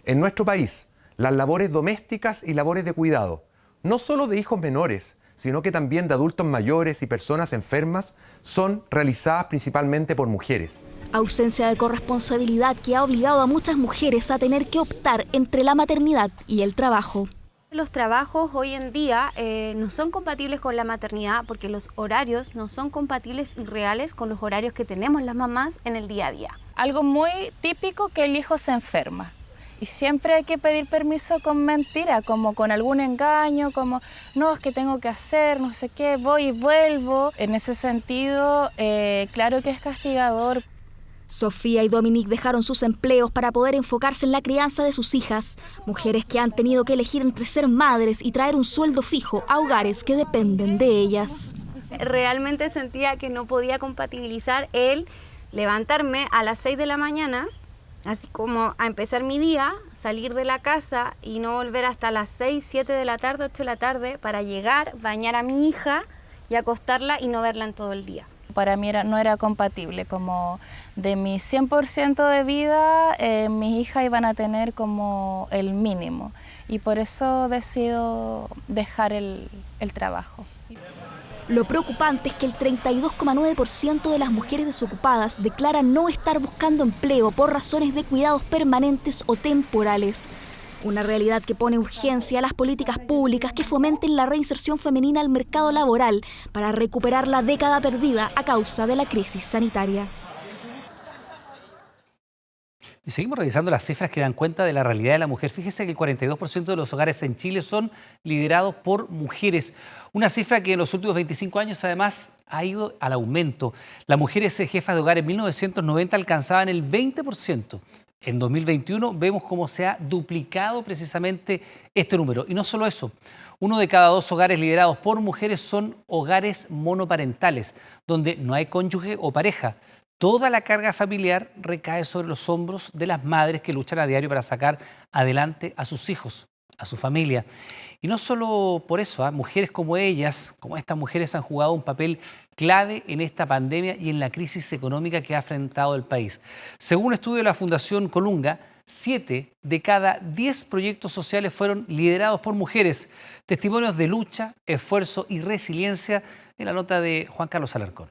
En nuestro país, las labores domésticas y labores de cuidado, no solo de hijos menores, sino que también de adultos mayores y personas enfermas, son realizadas principalmente por mujeres. Ausencia de corresponsabilidad que ha obligado a muchas mujeres a tener que optar entre la maternidad y el trabajo. Los trabajos hoy en día no son compatibles con la maternidad porque los horarios no son compatibles y reales con los horarios que tenemos las mamás en el día a día. Algo muy típico, que el hijo se enferma. Y siempre hay que pedir permiso con mentira, como con algún engaño, como no, es que tengo que hacer, no sé qué, voy y vuelvo. En ese sentido, claro que es castigador. Sofía y Dominique dejaron sus empleos para poder enfocarse en la crianza de sus hijas, mujeres que han tenido que elegir entre ser madres y traer un sueldo fijo a hogares que dependen de ellas. Realmente sentía que no podía compatibilizar el levantarme a las 6 de la mañana, así como a empezar mi día, salir de la casa y no volver hasta las 6, 7 de la tarde, 8 de la tarde para llegar, bañar a mi hija y acostarla y no verla en todo el día. Para mí no era compatible, como de mi 100% de vida, mis hijas iban a tener como el mínimo y por eso decido dejar el trabajo. Lo preocupante es que el 32,9% de las mujeres desocupadas declaran no estar buscando empleo por razones de cuidados permanentes o temporales. Una realidad que pone urgencia a las políticas públicas que fomenten la reinserción femenina al mercado laboral para recuperar la década perdida a causa de la crisis sanitaria. Y seguimos revisando las cifras que dan cuenta de la realidad de la mujer. Fíjese que el 42% de los hogares en Chile son liderados por mujeres. Una cifra que en los últimos 25 años además ha ido al aumento. Las mujeres jefas de hogar en 1990 alcanzaban el 20%. En 2021 vemos cómo se ha duplicado precisamente este número. Y no solo eso, 1 de cada 2 hogares liderados por mujeres son hogares monoparentales, donde no hay cónyuge o pareja. Toda la carga familiar recae sobre los hombros de las madres que luchan a diario para sacar adelante a sus hijos, a su familia. Y no solo por eso, mujeres como ellas, como estas mujeres, han jugado un papel clave en esta pandemia y en la crisis económica que ha enfrentado el país. Según un estudio de la Fundación Colunga, 7 de cada 10 proyectos sociales fueron liderados por mujeres. Testimonios de lucha, esfuerzo y resiliencia en la nota de Juan Carlos Alarcón.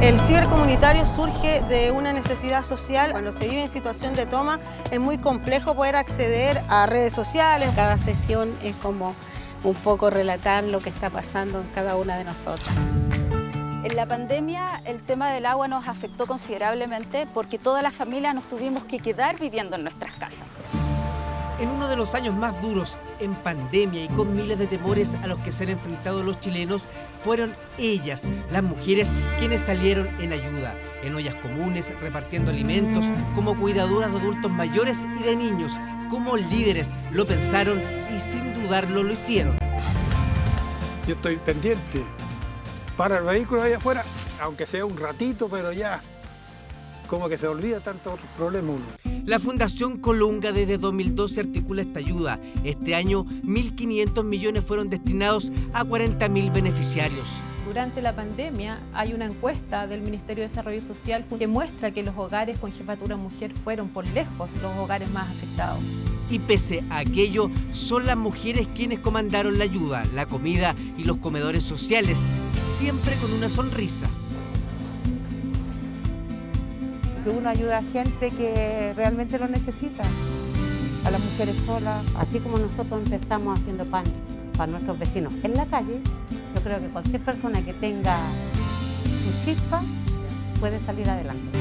El cibercomunitario surge de una necesidad social. Cuando se vive en situación de toma es muy complejo poder acceder a redes sociales. Cada sesión es como un poco relatar lo que está pasando en cada una de nosotras. En la pandemia el tema del agua nos afectó considerablemente porque todas las familias nos tuvimos que quedar viviendo en nuestras casas. En uno de los años más duros, en pandemia y con miles de temores a los que se han enfrentado los chilenos, fueron ellas, las mujeres, quienes salieron en ayuda, en ollas comunes, repartiendo alimentos, como cuidadoras de adultos mayores y de niños, como líderes, lo pensaron y sin dudarlo lo hicieron. Yo estoy pendiente para el vehículo allá afuera, aunque sea un ratito, pero ya como que se olvida tantos problemas uno. La Fundación Colunga desde 2012 articula esta ayuda. Este año 1.500 millones fueron destinados a 40.000 beneficiarios. Durante la pandemia hay una encuesta del Ministerio de Desarrollo Social que muestra que los hogares con jefatura mujer fueron por lejos los hogares más afectados. Y pese a aquello, son las mujeres quienes comandaron la ayuda, la comida y los comedores sociales, siempre con una sonrisa. Que uno ayuda a gente que realmente lo necesita, a las mujeres solas. Así como nosotros empezamos haciendo pan para nuestros vecinos en la calle, yo creo que cualquier persona que tenga su chispa puede salir adelante.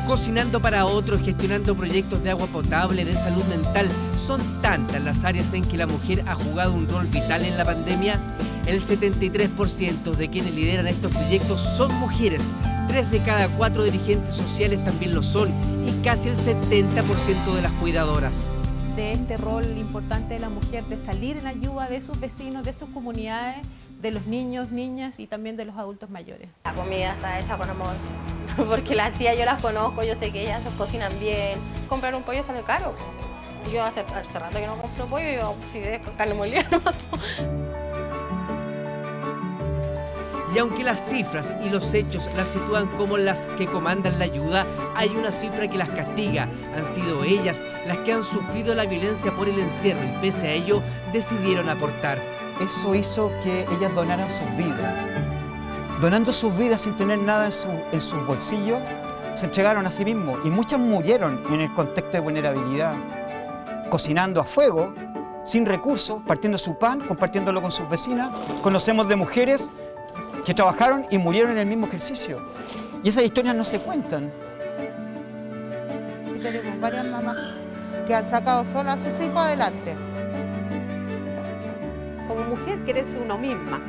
Cocinando para otros, gestionando proyectos de agua potable, de salud mental, son tantas las áreas en que la mujer ha jugado un rol vital en la pandemia. El 73% de quienes lideran estos proyectos son mujeres. 3 de cada 4 dirigentes sociales también lo son y casi el 70% de las cuidadoras. De este rol importante de la mujer de salir en ayuda de sus vecinos, de sus comunidades, de los niños, niñas y también de los adultos mayores. La comida está hecha con amor, porque las tías yo las conozco, yo sé que ellas cocinan bien. Comprar un pollo sale caro. Yo hace rato que no compro pollo, yo fideos con carne molida nomás. Y aunque las cifras y los hechos las sitúan como las que comandan la ayuda, hay una cifra que las castiga. Han sido ellas las que han sufrido la violencia por el encierro y pese a ello decidieron aportar. Eso hizo que ellas donaran sus vidas. Donando sus vidas sin tener nada en sus bolsillos, se entregaron a sí mismos y muchas murieron en el contexto de vulnerabilidad, cocinando a fuego, sin recursos, partiendo su pan, compartiéndolo con sus vecinas. Conocemos de mujeres que trabajaron y murieron en el mismo ejercicio. Y esas historias no se cuentan. Tenemos varias mamás que han sacado solas a sus hijos adelante. Como mujer crece uno misma.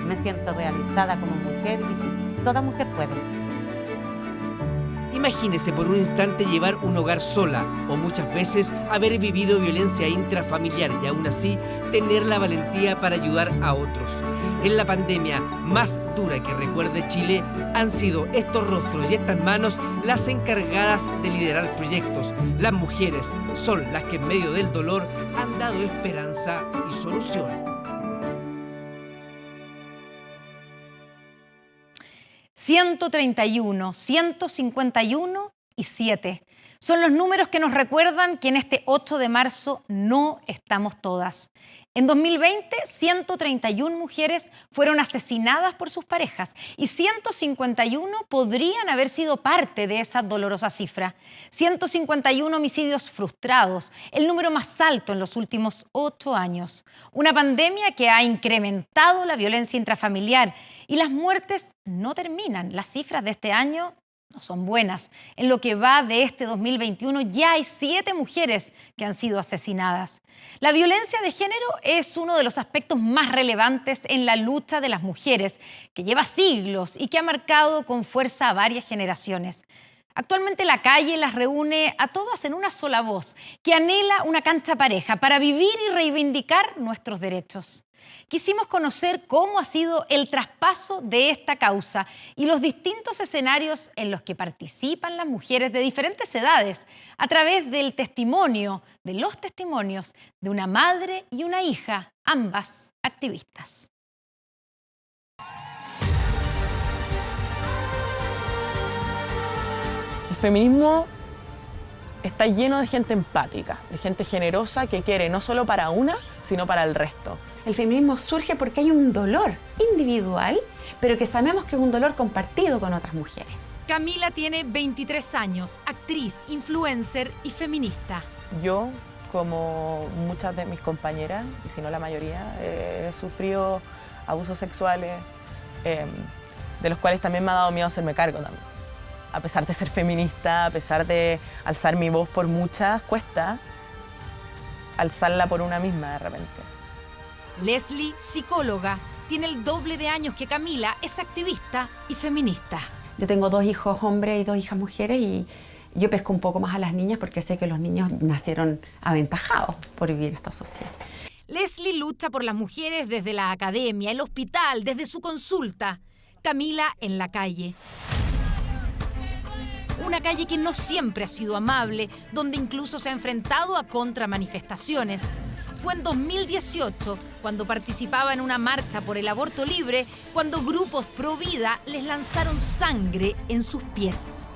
Me siento realizada como mujer y toda mujer puede. Imagínese por un instante llevar un hogar sola o muchas veces haber vivido violencia intrafamiliar y aún así tener la valentía para ayudar a otros. En la pandemia más dura que recuerde Chile han sido estos rostros y estas manos las encargadas de liderar proyectos. Las mujeres son las que en medio del dolor han dado esperanza y solución. 131, 151 y 7. Son los números que nos recuerdan que en este 8 de marzo no estamos todas. En 2020, 131 mujeres fueron asesinadas por sus parejas y 151 podrían haber sido parte de esa dolorosa cifra. 151 homicidios frustrados, el número más alto en los últimos 8 años. Una pandemia que ha incrementado la violencia intrafamiliar y las muertes no terminan. Las cifras de este año no son buenas. En lo que va de este 2021 ya hay 7 mujeres que han sido asesinadas. La violencia de género es uno de los aspectos más relevantes en la lucha de las mujeres, que lleva siglos y que ha marcado con fuerza a varias generaciones. Actualmente la calle las reúne a todas en una sola voz, que anhela una cancha pareja para vivir y reivindicar nuestros derechos. Quisimos conocer cómo ha sido el traspaso de esta causa y los distintos escenarios en los que participan las mujeres de diferentes edades a través de los testimonios de una madre y una hija, ambas activistas. El feminismo está lleno de gente empática, de gente generosa que quiere no solo para una, sino para el resto. El feminismo surge porque hay un dolor individual, pero que sabemos que es un dolor compartido con otras mujeres. Camila tiene 23 años, actriz, influencer y feminista. Yo, como muchas de mis compañeras, y si no la mayoría, he sufrido abusos sexuales, de los cuales también me ha dado miedo hacerme cargo también. A pesar de ser feminista, a pesar de alzar mi voz por muchas, cuesta alzarla por una misma de repente. Leslie, psicóloga, tiene el doble de años que Camila, es activista y feminista. Yo tengo 2 hijos hombres y 2 hijas mujeres y yo pesco un poco más a las niñas porque sé que los niños nacieron aventajados por vivir en esta sociedad. Leslie lucha por las mujeres desde la academia, el hospital, desde su consulta. Camila en la calle. Una calle que no siempre ha sido amable, donde incluso se ha enfrentado a contramanifestaciones. Fue en 2018, cuando participaba en una marcha por el aborto libre, cuando grupos pro vida les lanzaron sangre en sus pies.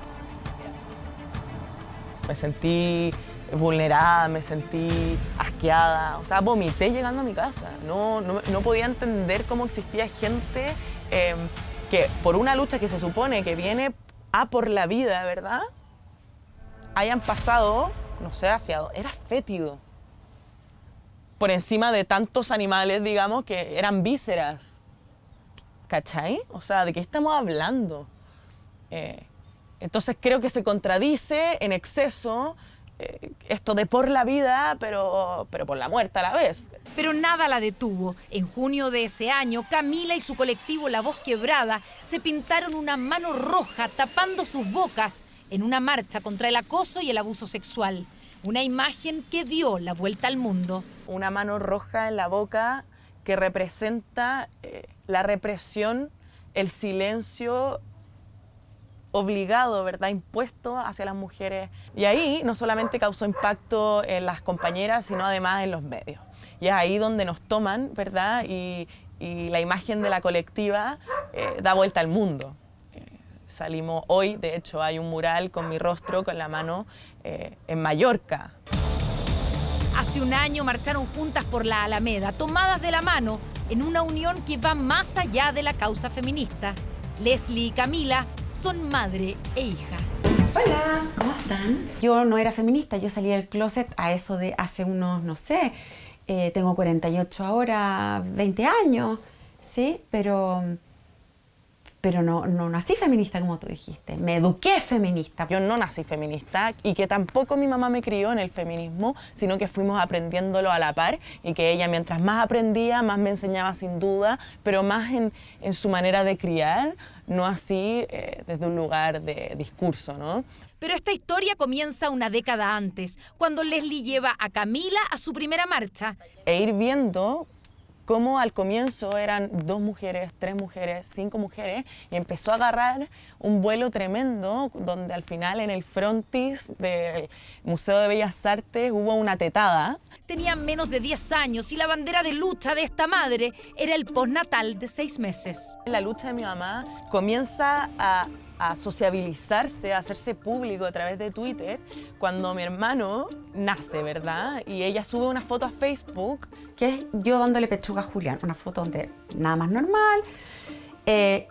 Me sentí vulnerada, me sentí asqueada, o sea, vomité llegando a mi casa. No podía entender cómo existía gente que por una lucha que se supone que viene a por la vida, ¿verdad? Hayan pasado, no sé, era fétido. Por encima de tantos animales, digamos, que eran vísceras. ¿Cachai? O sea, ¿de qué estamos hablando? Entonces creo que se contradice en exceso esto de por la vida, pero por la muerte a la vez. Pero nada la detuvo. En junio de ese año, Camila y su colectivo La Voz Quebrada se pintaron una mano roja tapando sus bocas en una marcha contra el acoso y el abuso sexual. Una imagen que dio la vuelta al mundo. Una mano roja en la boca que representa la represión, el silencio obligado, ¿verdad?, impuesto hacia las mujeres. Y ahí no solamente causó impacto en las compañeras, sino además en los medios. Y es ahí donde nos toman, ¿verdad?, y la imagen de la colectiva da vuelta al mundo. Salimos hoy, de hecho, hay un mural con mi rostro, con la mano, en Mallorca. Hace un año marcharon juntas por la Alameda, tomadas de la mano, en una unión que va más allá de la causa feminista. Leslie y Camila son madre e hija. Hola, ¿cómo están? Yo no era feminista, yo salí del closet a eso de hace unos, no sé, tengo 48 ahora, 20 años, ¿sí? Pero no nací feminista como tú dijiste, me eduqué feminista. Yo no nací feminista y que tampoco mi mamá me crió en el feminismo, sino que fuimos aprendiéndolo a la par y que ella mientras más aprendía, más me enseñaba sin duda, pero más en su manera de criar, no así desde un lugar de discurso, ¿no? Pero esta historia comienza una década antes, cuando Leslie lleva a Camila a su primera marcha. E ir viendo cómo al comienzo eran 2 mujeres, 3 mujeres, 5 mujeres, y empezó a agarrar un vuelo tremendo, donde al final en el frontis del Museo de Bellas Artes hubo una tetada. Tenían menos de 10 años y la bandera de lucha de esta madre era el postnatal de 6 meses. La lucha de mi mamá comienza a a sociabilizarse, a hacerse público a través de Twitter, cuando mi hermano nace, ¿verdad? Y ella sube una foto a Facebook. Que es yo dándole pechuga a Julián, una foto donde nada más normal.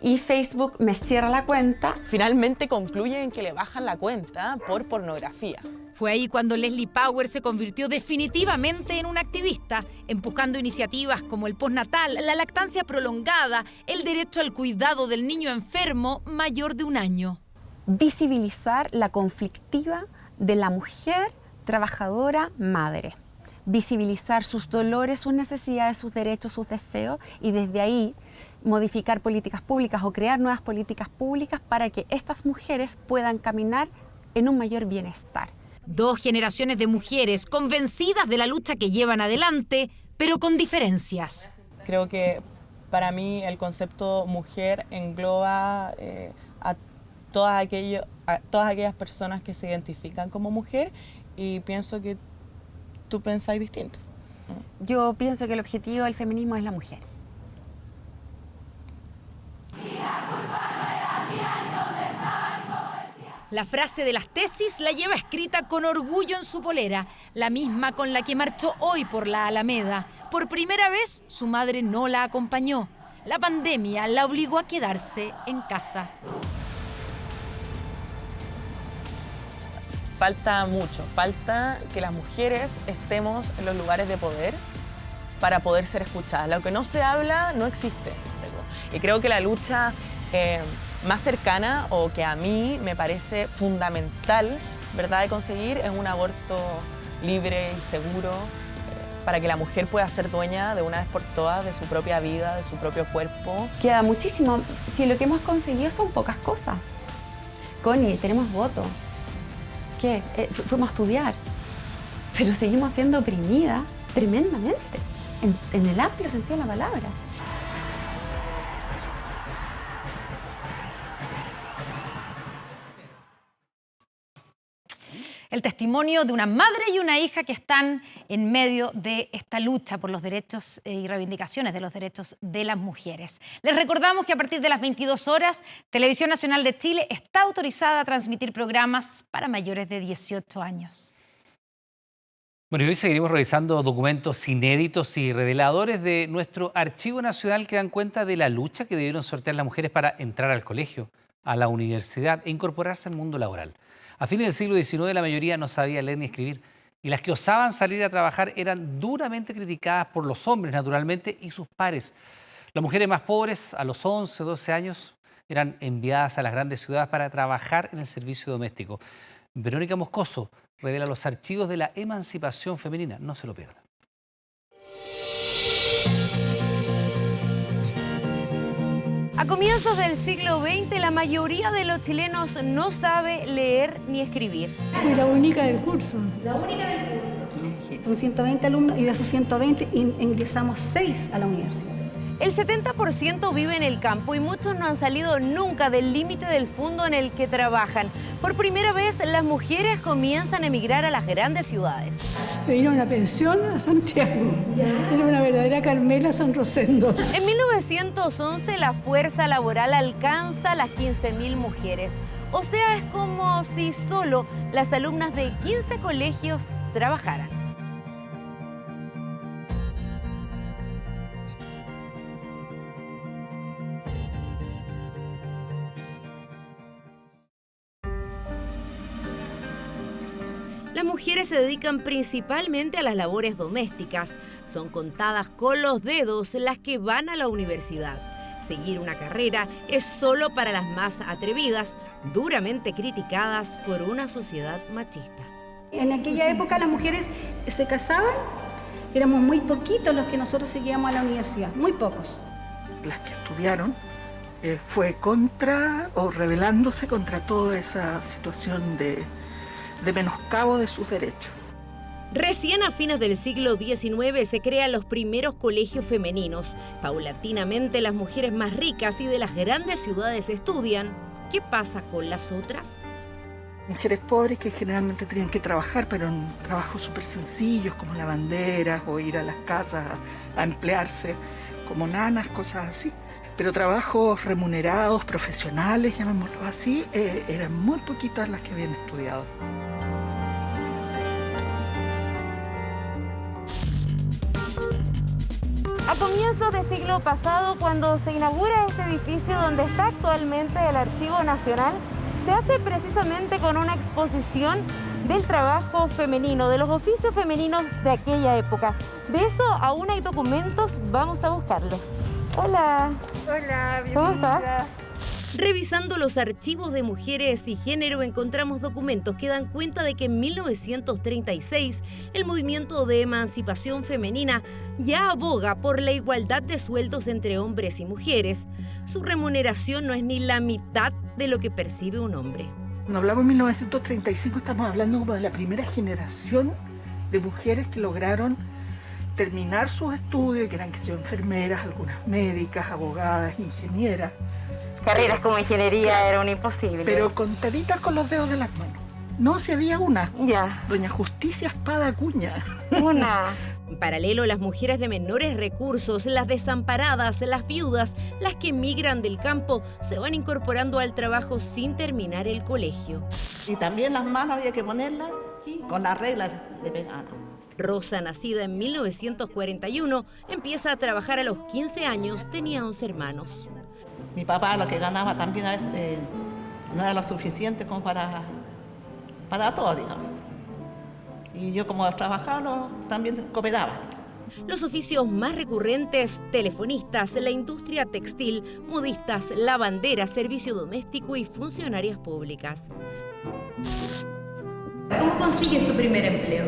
Y Facebook me cierra la cuenta. Finalmente concluye en que le bajan la cuenta por pornografía. Fue ahí cuando Leslie Power se convirtió definitivamente en una activista, empujando iniciativas como el postnatal, la lactancia prolongada, el derecho al cuidado del niño enfermo mayor de 1 año. Visibilizar la conflictiva de la mujer trabajadora madre. Visibilizar sus dolores, sus necesidades, sus derechos, sus deseos y desde ahí modificar políticas públicas o crear nuevas políticas públicas para que estas mujeres puedan caminar en un mayor bienestar. 2 generaciones de mujeres convencidas de la lucha que llevan adelante, pero con diferencias. Creo que para mí el concepto mujer engloba a todas aquellas personas que se identifican como mujer, y pienso que tú pensáis distinto. Yo pienso que el objetivo del feminismo es la mujer. La frase de las tesis la lleva escrita con orgullo en su polera, la misma con la que marchó hoy por la Alameda. Por primera vez, su madre no la acompañó. La pandemia la obligó a quedarse en casa. Falta mucho, falta que las mujeres estemos en los lugares de poder para poder ser escuchadas. Lo que no se habla no existe. Y creo que la lucha más cercana, o que a mí me parece fundamental, ¿verdad?, de conseguir, es un aborto libre y seguro, para que la mujer pueda ser dueña de una vez por todas de su propia vida, de su propio cuerpo. Queda muchísimo. Si lo que hemos conseguido son pocas cosas. Connie, tenemos voto. ¿Qué? Fuimos a estudiar, pero seguimos siendo oprimidas tremendamente, en el amplio sentido de la palabra. El testimonio de una madre y una hija que están en medio de esta lucha por los derechos y reivindicaciones de los derechos de las mujeres. Les recordamos que a partir de las 22 horas, Televisión Nacional de Chile está autorizada a transmitir programas para mayores de 18 años. Bueno, y hoy seguiremos revisando documentos inéditos y reveladores de nuestro Archivo Nacional que dan cuenta de la lucha que debieron sortear las mujeres para entrar al colegio, a la universidad e incorporarse al mundo laboral. A fines del siglo XIX la mayoría no sabía leer ni escribir, y las que osaban salir a trabajar eran duramente criticadas por los hombres, naturalmente, y sus pares. Las mujeres más pobres, a los 11, 12 años, eran enviadas a las grandes ciudades para trabajar en el servicio doméstico. Verónica Moscoso revela los archivos de la emancipación femenina. No se lo pierdan. A comienzos del siglo XX, la mayoría de los chilenos no sabe leer ni escribir. Fui la única del curso. La única del curso. Son 120 alumnos y de esos 120 ingresamos 6 a la universidad. El 70% vive en el campo y muchos no han salido nunca del límite del fondo en el que trabajan. Por primera vez, las mujeres comienzan a emigrar a las grandes ciudades. Me vino una pensión a Santiago. Era una verdadera Carmela San Rosendo. En 1911, la fuerza laboral alcanza las 15.000 mujeres. O sea, es como si solo las alumnas de 15 colegios trabajaran. Las mujeres se dedican principalmente a las labores domésticas. Son contadas con los dedos las que van a la universidad. Seguir una carrera es solo para las más atrevidas, duramente criticadas por una sociedad machista. En aquella época las mujeres se casaban, éramos muy poquitos los que nosotros seguíamos a la universidad, muy pocos. Las que estudiaron fue contra o rebelándose contra toda esa situación de menoscabo de sus derechos. Recién a fines del siglo XIX se crean los primeros colegios femeninos. Paulatinamente las mujeres más ricas y de las grandes ciudades estudian. ¿Qué pasa con las otras? Mujeres pobres que generalmente tenían que trabajar, pero en trabajos súper sencillos como lavanderas o ir a las casas a emplearse como nanas, cosas así. pero trabajos remunerados, profesionales, llamémoslo así, eran muy poquitas las que habían estudiado. A comienzos del siglo pasado, cuando se inaugura este edificio donde está actualmente el Archivo Nacional, se hace precisamente con una exposición del trabajo femenino, de los oficios femeninos de aquella época. De eso aún hay documentos, vamos a buscarlos. Hola. Hola, bienvenida. ¿Cómo estás? Revisando los archivos de mujeres y género encontramos documentos que dan cuenta de que en 1936 el movimiento de emancipación femenina ya aboga por la igualdad de sueldos entre hombres y mujeres. Su remuneración no es ni la mitad de lo que percibe un hombre. Cuando hablamos de 1935 estamos hablando como de la primera generación de mujeres que lograron terminar sus estudios, que eran enfermeras, algunas médicas, abogadas, ingenieras. Carreras como ingeniería era un imposible. Pero contaditas con los dedos de las manos. No, si había una. Ya. Doña Justicia Espada Acuña. Una. En paralelo, las mujeres de menores recursos, las desamparadas, las viudas, las que emigran del campo, se van incorporando al trabajo sin terminar el colegio. Y también las manos había que ponerlas con las reglas de verano. Rosa, nacida en 1941, empieza a trabajar a los 15 años, tenía 11 hermanos. Mi papá lo que ganaba también a veces no era lo suficiente como para todo, digamos. Y yo como trabajaba también cooperaba. Los oficios más recurrentes: telefonistas, la industria textil, modistas, lavanderas, servicio doméstico y funcionarias públicas. ¿Cómo consigues tu primer empleo?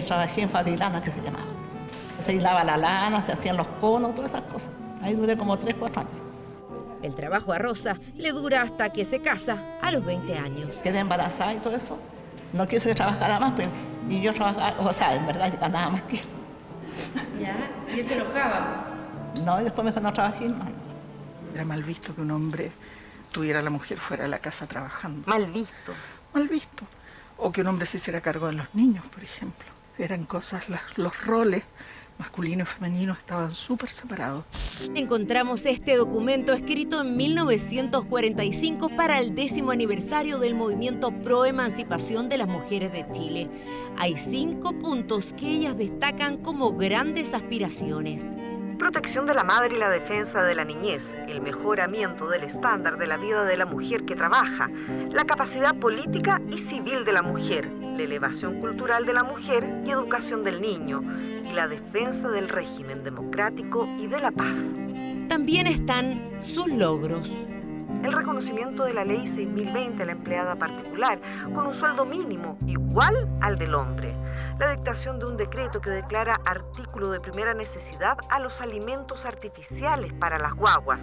Trabajé en Fadilana, que se llamaba. Se hilaba la lana, se hacían los conos, todas esas cosas. Ahí duré como 3, 4 años. El trabajo a Rosa le dura hasta que se casa a los 20 años. Quedé embarazada y todo eso. No quise que trabajara más, pero y yo trabajaba, o sea, en verdad yo ganaba más que él. ¿Ya? ¿Y él se enojaba? No, y después me dijo, no trabajé más. Era mal visto que un hombre tuviera a la mujer fuera de la casa trabajando. Mal visto. Mal visto. O que un hombre se hiciera cargo de los niños, por ejemplo. Eran cosas, los roles masculino y femenino estaban súper separados. Encontramos este documento escrito en 1945 para el 10º aniversario del movimiento pro emancipación de las mujeres de Chile. Hay 5 puntos que ellas destacan como grandes aspiraciones. Protección de la madre y la defensa de la niñez, el mejoramiento del estándar de la vida de la mujer que trabaja, la capacidad política y civil de la mujer, la elevación cultural de la mujer y educación del niño, y la defensa del régimen democrático y de la paz. También están sus logros. El reconocimiento de la Ley 6020 a la empleada particular con un sueldo mínimo igual al del hombre. La dictación de un decreto que declara artículo de primera necesidad a los alimentos artificiales para las guaguas.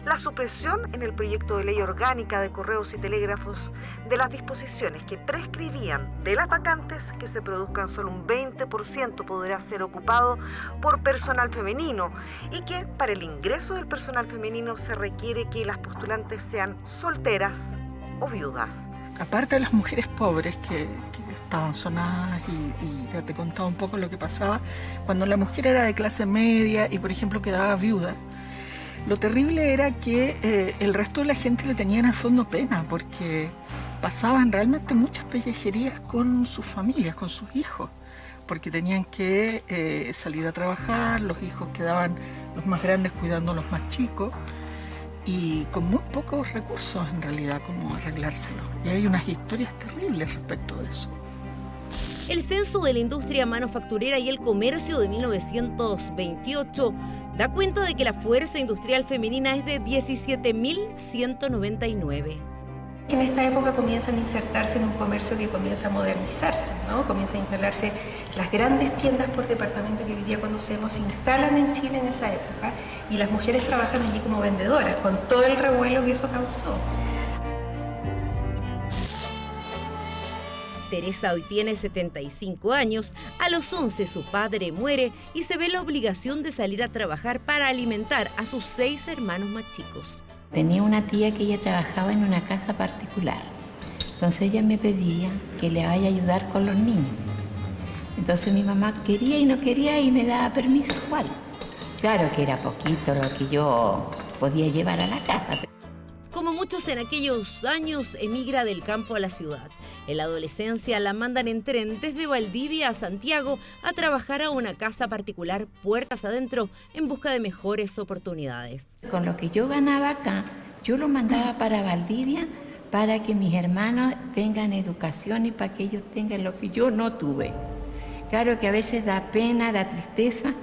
La supresión en el proyecto de ley orgánica de correos y telégrafos de las disposiciones que prescribían de las vacantes que se produzcan solo un 20% podrá ser ocupado por personal femenino y que para el ingreso del personal femenino se requiere que las postulantes sean solteras o viudas. Aparte de las mujeres pobres que estaban sonadas y ya te contaba un poco lo que pasaba, cuando la mujer era de clase media y por ejemplo quedaba viuda, lo terrible era que el resto de la gente le tenía en el fondo pena porque pasaban realmente muchas pellejerías con sus familias, con sus hijos, porque tenían que salir a trabajar, los hijos quedaban los más grandes cuidando a los más chicos y con muy pocos recursos en realidad como arreglárselo. Y hay unas historias terribles respecto de eso. El censo de la industria manufacturera y el comercio de 1928 da cuenta de que la fuerza industrial femenina es de 17.199. En esta época comienzan a insertarse en un comercio que comienza a modernizarse, ¿no? Comienzan a instalarse las grandes tiendas por departamento que hoy día conocemos, se instalan en Chile en esa época y las mujeres trabajan allí como vendedoras, con todo el revuelo que eso causó. Teresa hoy tiene 75 años, a los 11 su padre muere y se ve la obligación de salir a trabajar para alimentar a sus 6 hermanos más chicos. Tenía una tía que ella trabajaba en una casa particular, entonces ella me pedía que le vaya a ayudar con los niños. Entonces mi mamá quería y no quería y me daba permiso igual. Claro que era poquito lo que yo podía llevar a la casa. Como muchos en aquellos años, emigra del campo a la ciudad. En la adolescencia la mandan en tren desde Valdivia a Santiago a trabajar a una casa particular puertas adentro en busca de mejores oportunidades. Con lo que yo ganaba acá, yo lo mandaba para Valdivia para que mis hermanos tengan educación y para que ellos tengan lo que yo no tuve. Claro que a veces da pena, da tristeza,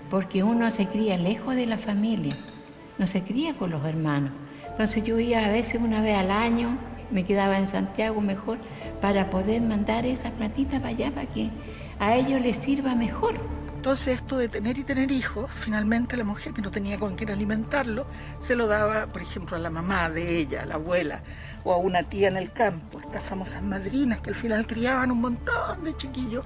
porque uno se cría lejos de la familia, no se cría con los hermanos. Entonces yo iba a veces una vez al año, me quedaba en Santiago mejor, para poder mandar esa platita para allá, para que a ellos les sirva mejor. Entonces esto de tener y tener hijos, finalmente la mujer que no tenía con quién alimentarlo, se lo daba, por ejemplo, a la mamá de ella, a la abuela, o a una tía en el campo, estas famosas madrinas que al final criaban un montón de chiquillos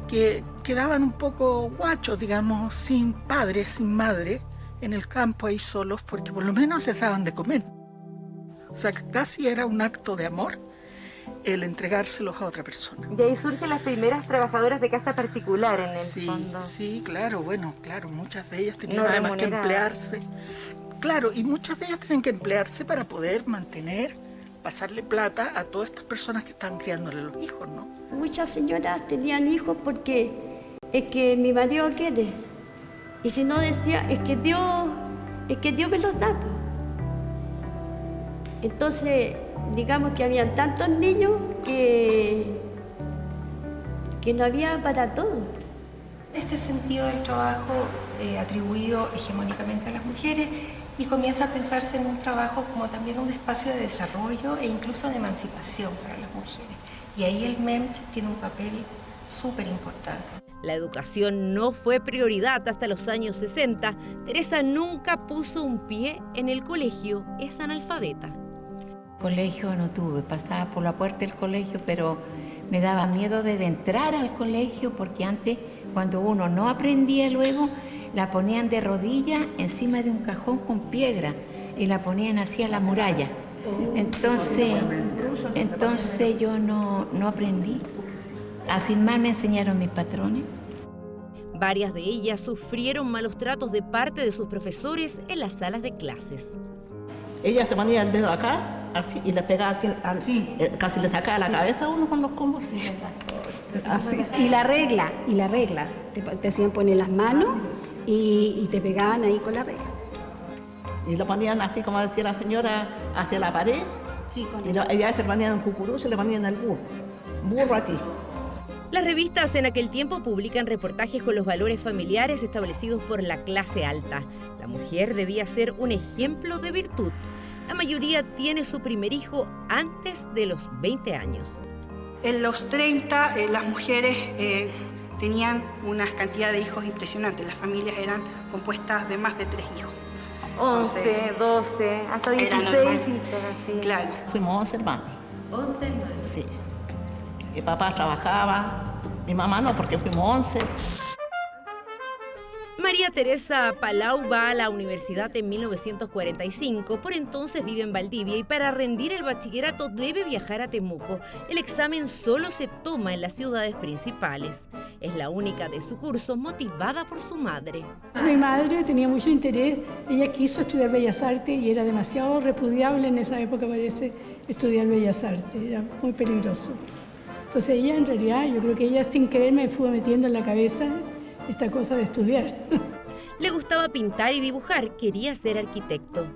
que quedaban un poco guachos, digamos, sin padre, sin madre, en el campo ahí solos, porque por lo menos les daban de comer. O sea, casi era un acto de amor el entregárselos a otra persona. Y ahí surgen las primeras trabajadoras de casa particular en el fondo. Sí, claro, muchas de ellas tenían además que emplearse. Claro, y muchas de ellas tienen que emplearse para poder mantener, pasarle plata a todas estas personas que están criándole los hijos, ¿no? Muchas señoras tenían hijos porque es que mi marido quiere. Y si no decía, es que Dios me los da. Entonces, digamos que habían tantos niños que no había para todo. En este sentido, el trabajo atribuido hegemónicamente a las mujeres y comienza a pensarse en un trabajo como también un espacio de desarrollo e incluso de emancipación para las mujeres. Y ahí el MEMCH tiene un papel súper importante. La educación no fue prioridad hasta los años 60. Teresa nunca puso un pie en el colegio, es analfabeta. Colegio no tuve, pasaba por la puerta del colegio, pero me daba miedo de entrar al colegio porque antes, cuando uno no aprendía luego, la ponían de rodillas encima de un cajón con piedra y la ponían así a la muralla. Entonces yo no aprendí. A firmar me enseñaron mis patrones. Varias de ellas sufrieron malos tratos de parte de sus profesores en las salas de clases. Ella se ponía el dedo acá, así, y le pegaba aquí, casi le sacaba la cabeza a uno con los combos. Así. Y la regla. Te hacían poner las manos y te pegaban ahí con la regla. Y lo ponían así, como decía la señora, hacia la pared. Sí, ella se ponían en cucurucho y le ponían el burro aquí. Las revistas en aquel tiempo publican reportajes con los valores familiares establecidos por la clase alta. La mujer debía ser un ejemplo de virtud. La mayoría tiene su primer hijo antes de los 20 años. En los 30 las mujeres tenían una cantidad de hijos impresionantes. Las familias eran compuestas de más de 3 hijos. 11, 12, hasta 16. Claro. Fuimos 11 hermanos. 11 hermanos. Sí. Mi papá trabajaba, mi mamá no, porque fuimos 11. María Teresa Palau va a la universidad en 1945, por entonces vive en Valdivia y para rendir el bachillerato debe viajar a Temuco. El examen solo se toma en las ciudades principales. Es la única de su curso motivada por su madre. Mi madre tenía mucho interés, ella quiso estudiar Bellas Artes y era demasiado repudiable en esa época, parece, estudiar Bellas Artes, era muy peligroso. Entonces ella en realidad, yo creo que ella sin querer me fue metiendo en la cabeza esta cosa de estudiar. Le gustaba pintar y dibujar, quería ser arquitecto.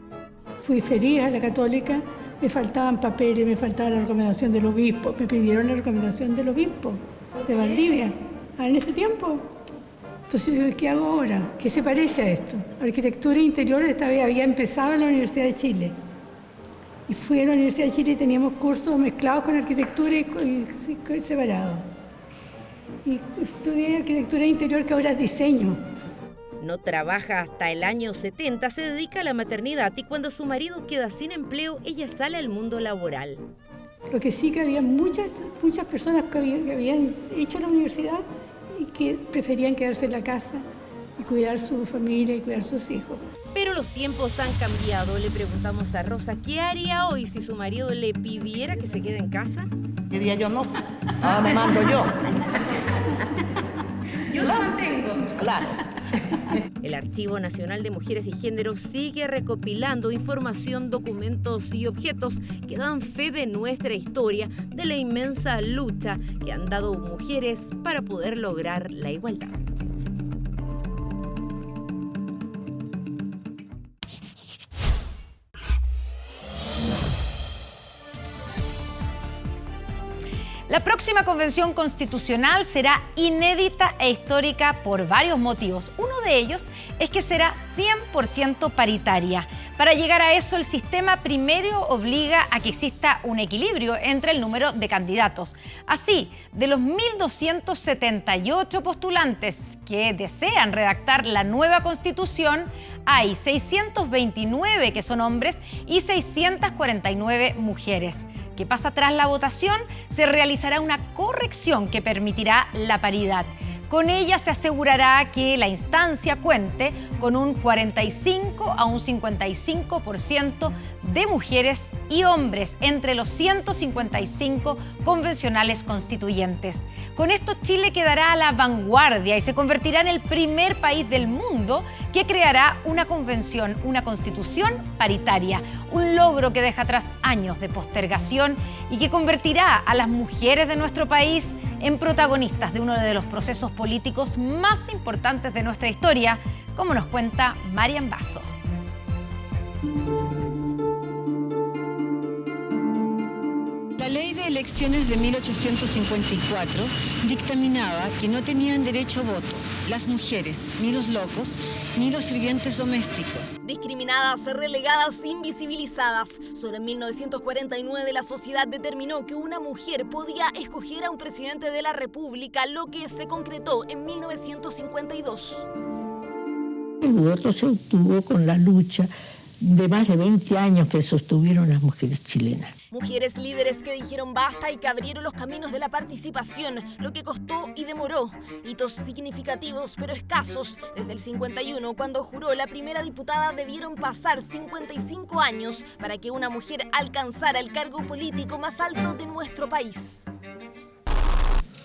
Fui feliz a la Católica, me faltaban papeles, me faltaba la recomendación del obispo, me pidieron la recomendación del obispo de Valdivia, en ese tiempo. Entonces, ¿qué hago ahora? ¿Qué se parece a esto? Arquitectura interior esta vez había empezado en la Universidad de Chile. Y fui a la Universidad de Chile y teníamos cursos mezclados con arquitectura y separados. Y estudié arquitectura interior, que ahora es diseño. No trabaja hasta el año 70, se dedica a la maternidad y cuando su marido queda sin empleo, ella sale al mundo laboral. Lo que sí que había muchas personas que habían hecho la universidad y que preferían quedarse en la casa y cuidar su familia y cuidar sus hijos. Pero los tiempos han cambiado. Le preguntamos a Rosa qué haría hoy si su marido le pidiera que se quede en casa. Diría yo no, ahora me mando yo. Yo lo mantengo. Claro. El Archivo Nacional de Mujeres y Género sigue recopilando información, documentos y objetos que dan fe de nuestra historia, de la inmensa lucha que han dado mujeres para poder lograr la igualdad. La próxima convención constitucional será inédita e histórica por varios motivos. Uno de ellos es que será 100% paritaria. Para llegar a eso, el sistema primero obliga a que exista un equilibrio entre el número de candidatos. Así, de los 1.278 postulantes que desean redactar la nueva Constitución, hay 629 que son hombres y 649 mujeres. ¿Qué pasa tras la votación? Se realizará una corrección que permitirá la paridad. Con ella se asegurará que la instancia cuente con un 45 a un 55% de mujeres y hombres entre los 155 convencionales constituyentes. Con esto Chile quedará a la vanguardia y se convertirá en el primer país del mundo que creará una convención, una constitución paritaria, un logro que deja atrás años de postergación y que convertirá a las mujeres de nuestro país en protagonistas de uno de los procesos políticos más importantes de nuestra historia, como nos cuenta Marian Basso. La ley de elecciones de 1854 dictaminaba que no tenían derecho a voto las mujeres, ni los locos, ni los sirvientes domésticos. Discriminadas, relegadas, invisibilizadas. Solo en 1949 la sociedad determinó que una mujer podía escoger a un presidente de la República, lo que se concretó en 1952. El voto se obtuvo con la lucha de más de 20 años que sostuvieron las mujeres chilenas. Mujeres líderes que dijeron basta y que abrieron los caminos de la participación, lo que costó y demoró. Hitos significativos pero escasos. Desde el 51, cuando juró la primera diputada, debieron pasar 55 años para que una mujer alcanzara el cargo político más alto de nuestro país.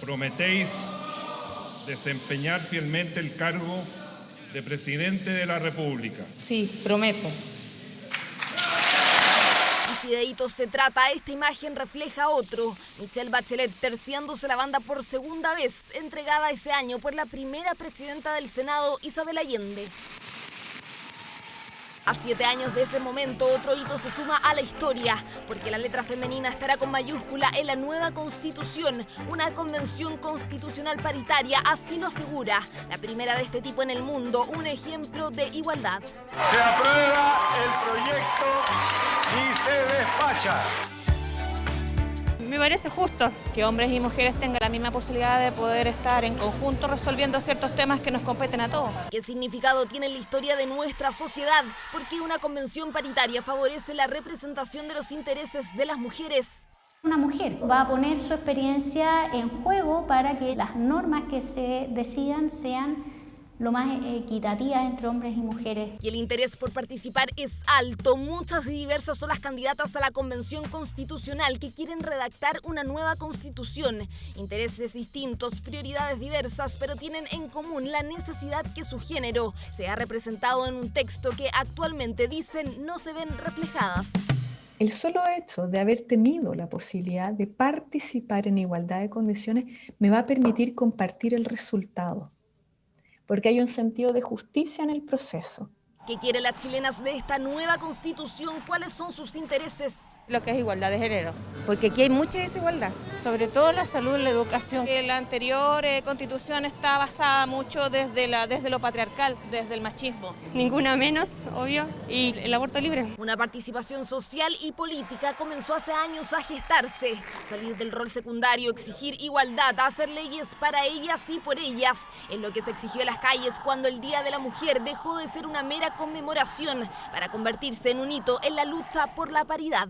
¿Prometéis desempeñar fielmente el cargo de presidente de la República? Sí, prometo. Si de hitos se trata, esta imagen refleja otro. Michelle Bachelet terciándose la banda por segunda vez, entregada ese año por la primera presidenta del Senado, Isabel Allende. A 7 años de ese momento, otro hito se suma a la historia, porque la letra femenina estará con mayúscula en la nueva Constitución. Una convención constitucional paritaria así lo asegura. La primera de este tipo en el mundo, un ejemplo de igualdad. Se aprueba el proyecto y se despacha. Me parece justo que hombres y mujeres tengan la misma posibilidad de poder estar en conjunto resolviendo ciertos temas que nos competen a todos. ¿Qué significado tiene en la historia de nuestra sociedad? Porque una convención paritaria favorece la representación de los intereses de las mujeres. Una mujer va a poner su experiencia en juego para que las normas que se decidan sean lo más equitativas entre hombres y mujeres. Y el interés por participar es alto. Muchas y diversas son las candidatas a la Convención Constitucional que quieren redactar una nueva constitución. Intereses distintos, prioridades diversas, pero tienen en común la necesidad que su género sea representado en un texto que actualmente dicen no se ven reflejadas. El solo hecho de haber tenido la posibilidad de participar en igualdad de condiciones me va a permitir compartir el resultado, porque hay un sentido de justicia en el proceso. ¿Qué quieren las chilenas de esta nueva constitución? ¿Cuáles son sus intereses? Lo que es igualdad de género. Porque aquí hay mucha desigualdad, sobre todo la salud y la educación. La anterior constitución está basada mucho desde lo patriarcal, desde el machismo. Ninguna menos, obvio, y el aborto libre. Una participación social y política comenzó hace años a gestarse. Salir del rol secundario, exigir igualdad, hacer leyes para ellas y por ellas, es lo que se exigió en las calles cuando el Día de la Mujer dejó de ser una mera conmemoración para convertirse en un hito en la lucha por la paridad.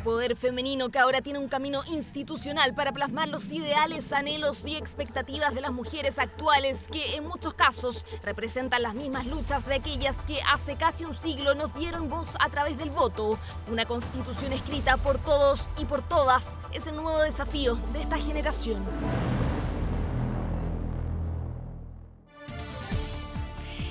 poder femenino que ahora tiene un camino institucional para plasmar los ideales, anhelos y expectativas de las mujeres actuales que en muchos casos representan las mismas luchas de aquellas que hace casi un siglo nos dieron voz a través del voto. Una constitución escrita por todos y por todas es el nuevo desafío de esta generación.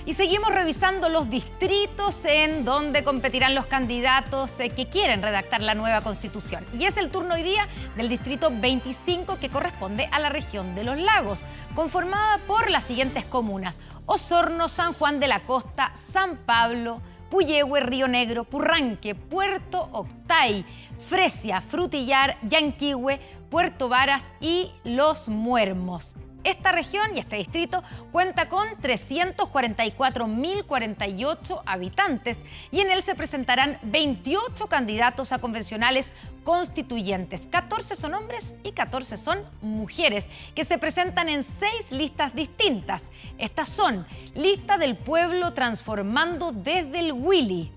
Y seguimos revisando los distritos en donde competirán los candidatos que quieren redactar la nueva Constitución. Y es el turno hoy día del distrito 25, que corresponde a la región de los Lagos, conformada por las siguientes comunas: Osorno, San Juan de la Costa, San Pablo, Puyehue, Río Negro, Purranque, Puerto Octay, Fresia, Frutillar, Yanquihue, Puerto Varas y Los Muermos. Esta región y este distrito cuenta con 344.048 habitantes y en él se presentarán 28 candidatos a convencionales constituyentes. 14 son hombres y 14 son mujeres, que se presentan en 6 listas distintas. Estas son: Lista del Pueblo Transformando desde el Willy,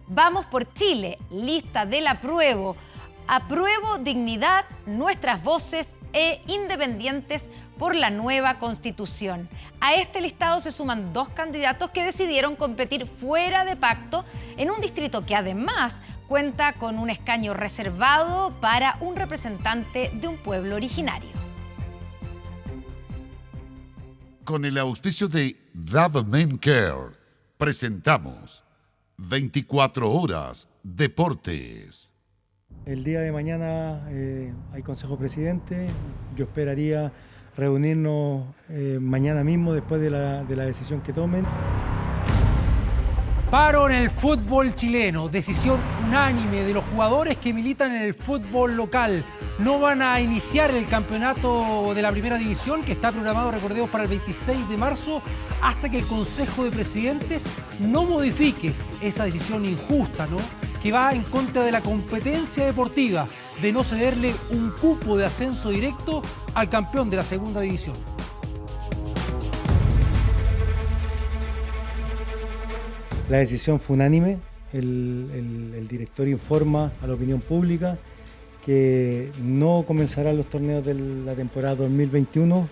Vamos por Chile, Lista del Apruebo, Apruebo Dignidad, Nuestras Voces e Independientes por la Nueva Constitución. A este listado se suman 2 candidatos que decidieron competir fuera de pacto en un distrito que además cuenta con un escaño reservado para un representante de un pueblo originario. Con el auspicio de Government Care, presentamos 24 Horas Deportes. El día de mañana hay Consejo Presidente. Yo esperaría reunirnos mañana mismo después de la decisión que tomen. Paro en el fútbol chileno. Decisión unánime de los jugadores que militan en el fútbol local. No van a iniciar el campeonato de la primera división, que está programado, recordemos, para el 26 de marzo, hasta que el Consejo de Presidentes no modifique esa decisión injusta, ¿no?, que va en contra de la competencia deportiva, de no cederle un cupo de ascenso directo al campeón de la segunda división. La decisión fue unánime. El directorio informa a la opinión pública que no comenzarán los torneos de la temporada 2021.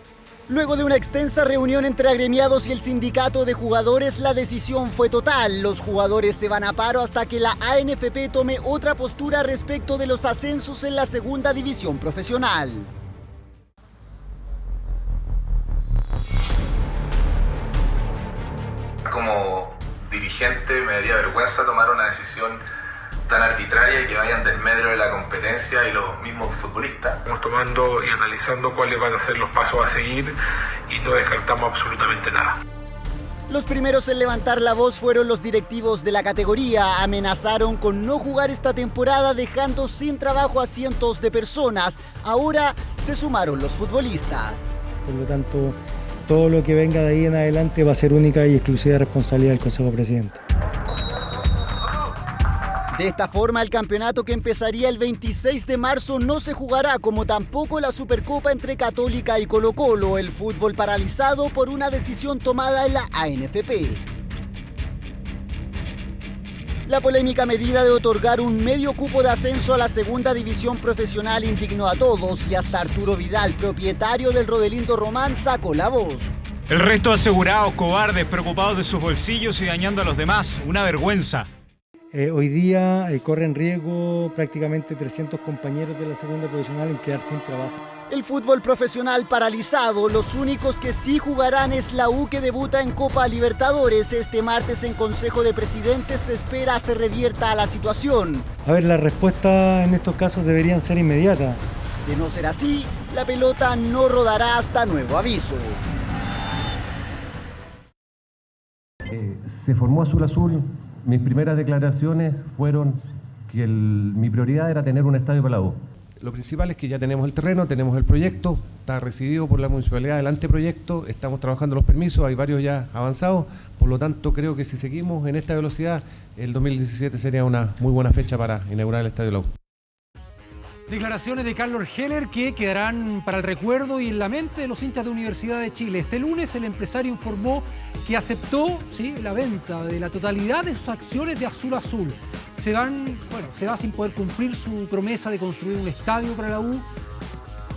Luego de una extensa reunión entre agremiados y el sindicato de jugadores, la decisión fue total. Los jugadores se van a paro hasta que la ANFP tome otra postura respecto de los ascensos en la segunda división profesional. Como dirigente me daría vergüenza tomar una decisión tan arbitraria y que vayan del medio de la competencia y los mismos futbolistas. Estamos tomando y analizando cuáles van a ser los pasos a seguir y no descartamos absolutamente nada. Los primeros en levantar la voz fueron los directivos de la categoría. Amenazaron con no jugar esta temporada, dejando sin trabajo a cientos de personas. Ahora se sumaron los futbolistas. Por lo tanto, todo lo que venga de ahí en adelante va a ser única y exclusiva responsabilidad del Consejo Presidente. De esta forma, el campeonato que empezaría el 26 de marzo no se jugará, como tampoco la Supercopa entre Católica y Colo-Colo, el fútbol paralizado por una decisión tomada en la ANFP. La polémica medida de otorgar un medio cupo de ascenso a la segunda división profesional indignó a todos y hasta Arturo Vidal, propietario del Rodelindo Román, sacó la voz. El resto asegurados, cobardes, preocupados de sus bolsillos y dañando a los demás. Una vergüenza. Hoy día corren riesgo prácticamente 300 compañeros de la segunda profesional en quedar sin trabajo. El fútbol profesional paralizado. Los únicos que sí jugarán es la U, que debuta en Copa Libertadores. Este martes en Consejo de Presidentes se espera se revierta la situación. A ver, las respuestas en estos casos deberían ser inmediatas. De no ser así, la pelota no rodará hasta nuevo aviso. Se formó Azul Azul. Mis primeras declaraciones fueron que mi prioridad era tener un estadio para la U. Lo principal es que ya tenemos el terreno, tenemos el proyecto, está recibido por la municipalidad el anteproyecto, estamos trabajando los permisos, hay varios ya avanzados, por lo tanto creo que si seguimos en esta velocidad, el 2017 sería una muy buena fecha para inaugurar el estadio de la U. Declaraciones de Carlos Heller que quedarán para el recuerdo y en la mente de los hinchas de Universidad de Chile. Este lunes el empresario informó que aceptó la venta de la totalidad de sus acciones de Azul Azul. Se va sin poder cumplir su promesa de construir un estadio para la U.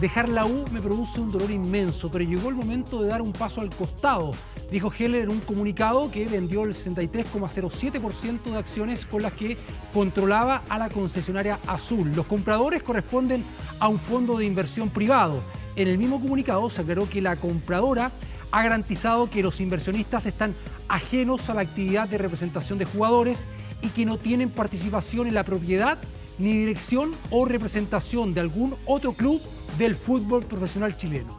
Dejar la U me produce un dolor inmenso, pero llegó el momento de dar un paso al costado, dijo Heller en un comunicado que vendió el 63,07% de acciones con las que controlaba a la concesionaria Azul. Los compradores corresponden a un fondo de inversión privado. En el mismo comunicado se aclaró que la compradora ha garantizado que los inversionistas están ajenos a la actividad de representación de jugadores y que no tienen participación en la propiedad ni dirección o representación de algún otro club del fútbol profesional chileno.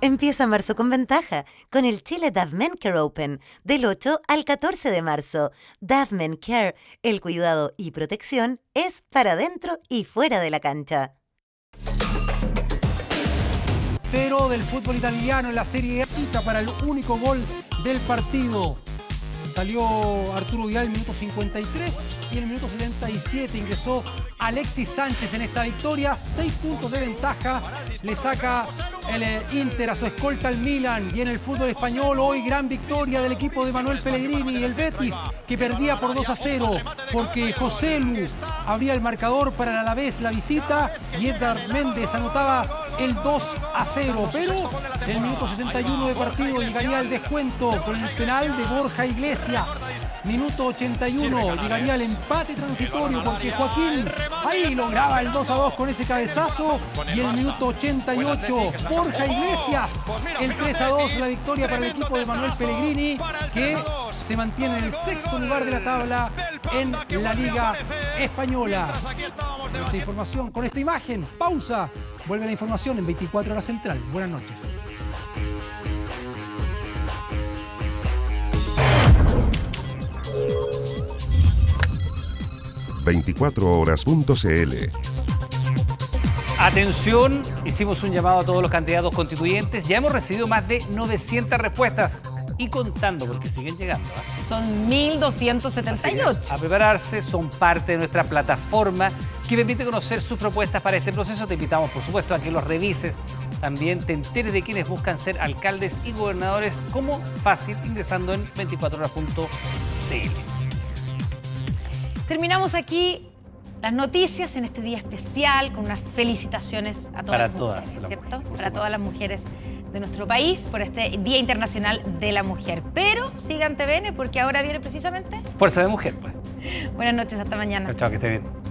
Empieza marzo con ventaja con el Chile Dove Men Care Open del 8 al 14 de marzo. Dove Men Care, el cuidado y protección es para dentro y fuera de la cancha. Pero del fútbol italiano en la Serie A, cita para el único gol del partido. Salió Arturo Vidal en el minuto 53 y en el minuto 77 ingresó Alexis Sánchez en esta victoria. 6 puntos de ventaja le saca el Inter a su escolta al Milan. Y en el fútbol español hoy gran victoria del equipo de Manuel Pellegrini y el Betis, que perdía por 2-0 porque José Lu abría el marcador para el Alavés la visita y Edgar Méndez anotaba el 2-0. Pero en el minuto 61 de partido llegaría el descuento con el penal de Borja Iglesias. Minuto 81 llegaría el empate transitorio porque Joaquín ahí lograba el 2-2 con ese cabezazo. Y en el minuto 88 Borja Iglesias el 3-2, la victoria para el equipo de Manuel Pellegrini, que se mantiene en el 6º lugar de la tabla en la Liga Española. Con esta información, con esta imagen, pausa. Vuelve la información en 24 Horas Central. Buenas noches. ...24horas.cl. Atención, hicimos un llamado a todos los candidatos constituyentes. Ya hemos recibido más de 900 respuestas. Y contando, porque siguen llegando. Son 1.278. A prepararse, son parte de nuestra plataforma que permite conocer sus propuestas para este proceso. Te invitamos, por supuesto, a que los revises. También te enteres de quienes buscan ser alcaldes y gobernadores. Como fácil, ingresando en 24horas.cl. Terminamos aquí las noticias en este día especial con unas felicitaciones a todas las mujeres, ¿cierto? Para todas las mujeres de nuestro país por este Día Internacional de la Mujer. Pero sigan TVN porque ahora viene precisamente Fuerza de Mujer, pues. Buenas noches, hasta mañana. Chao, que esté bien.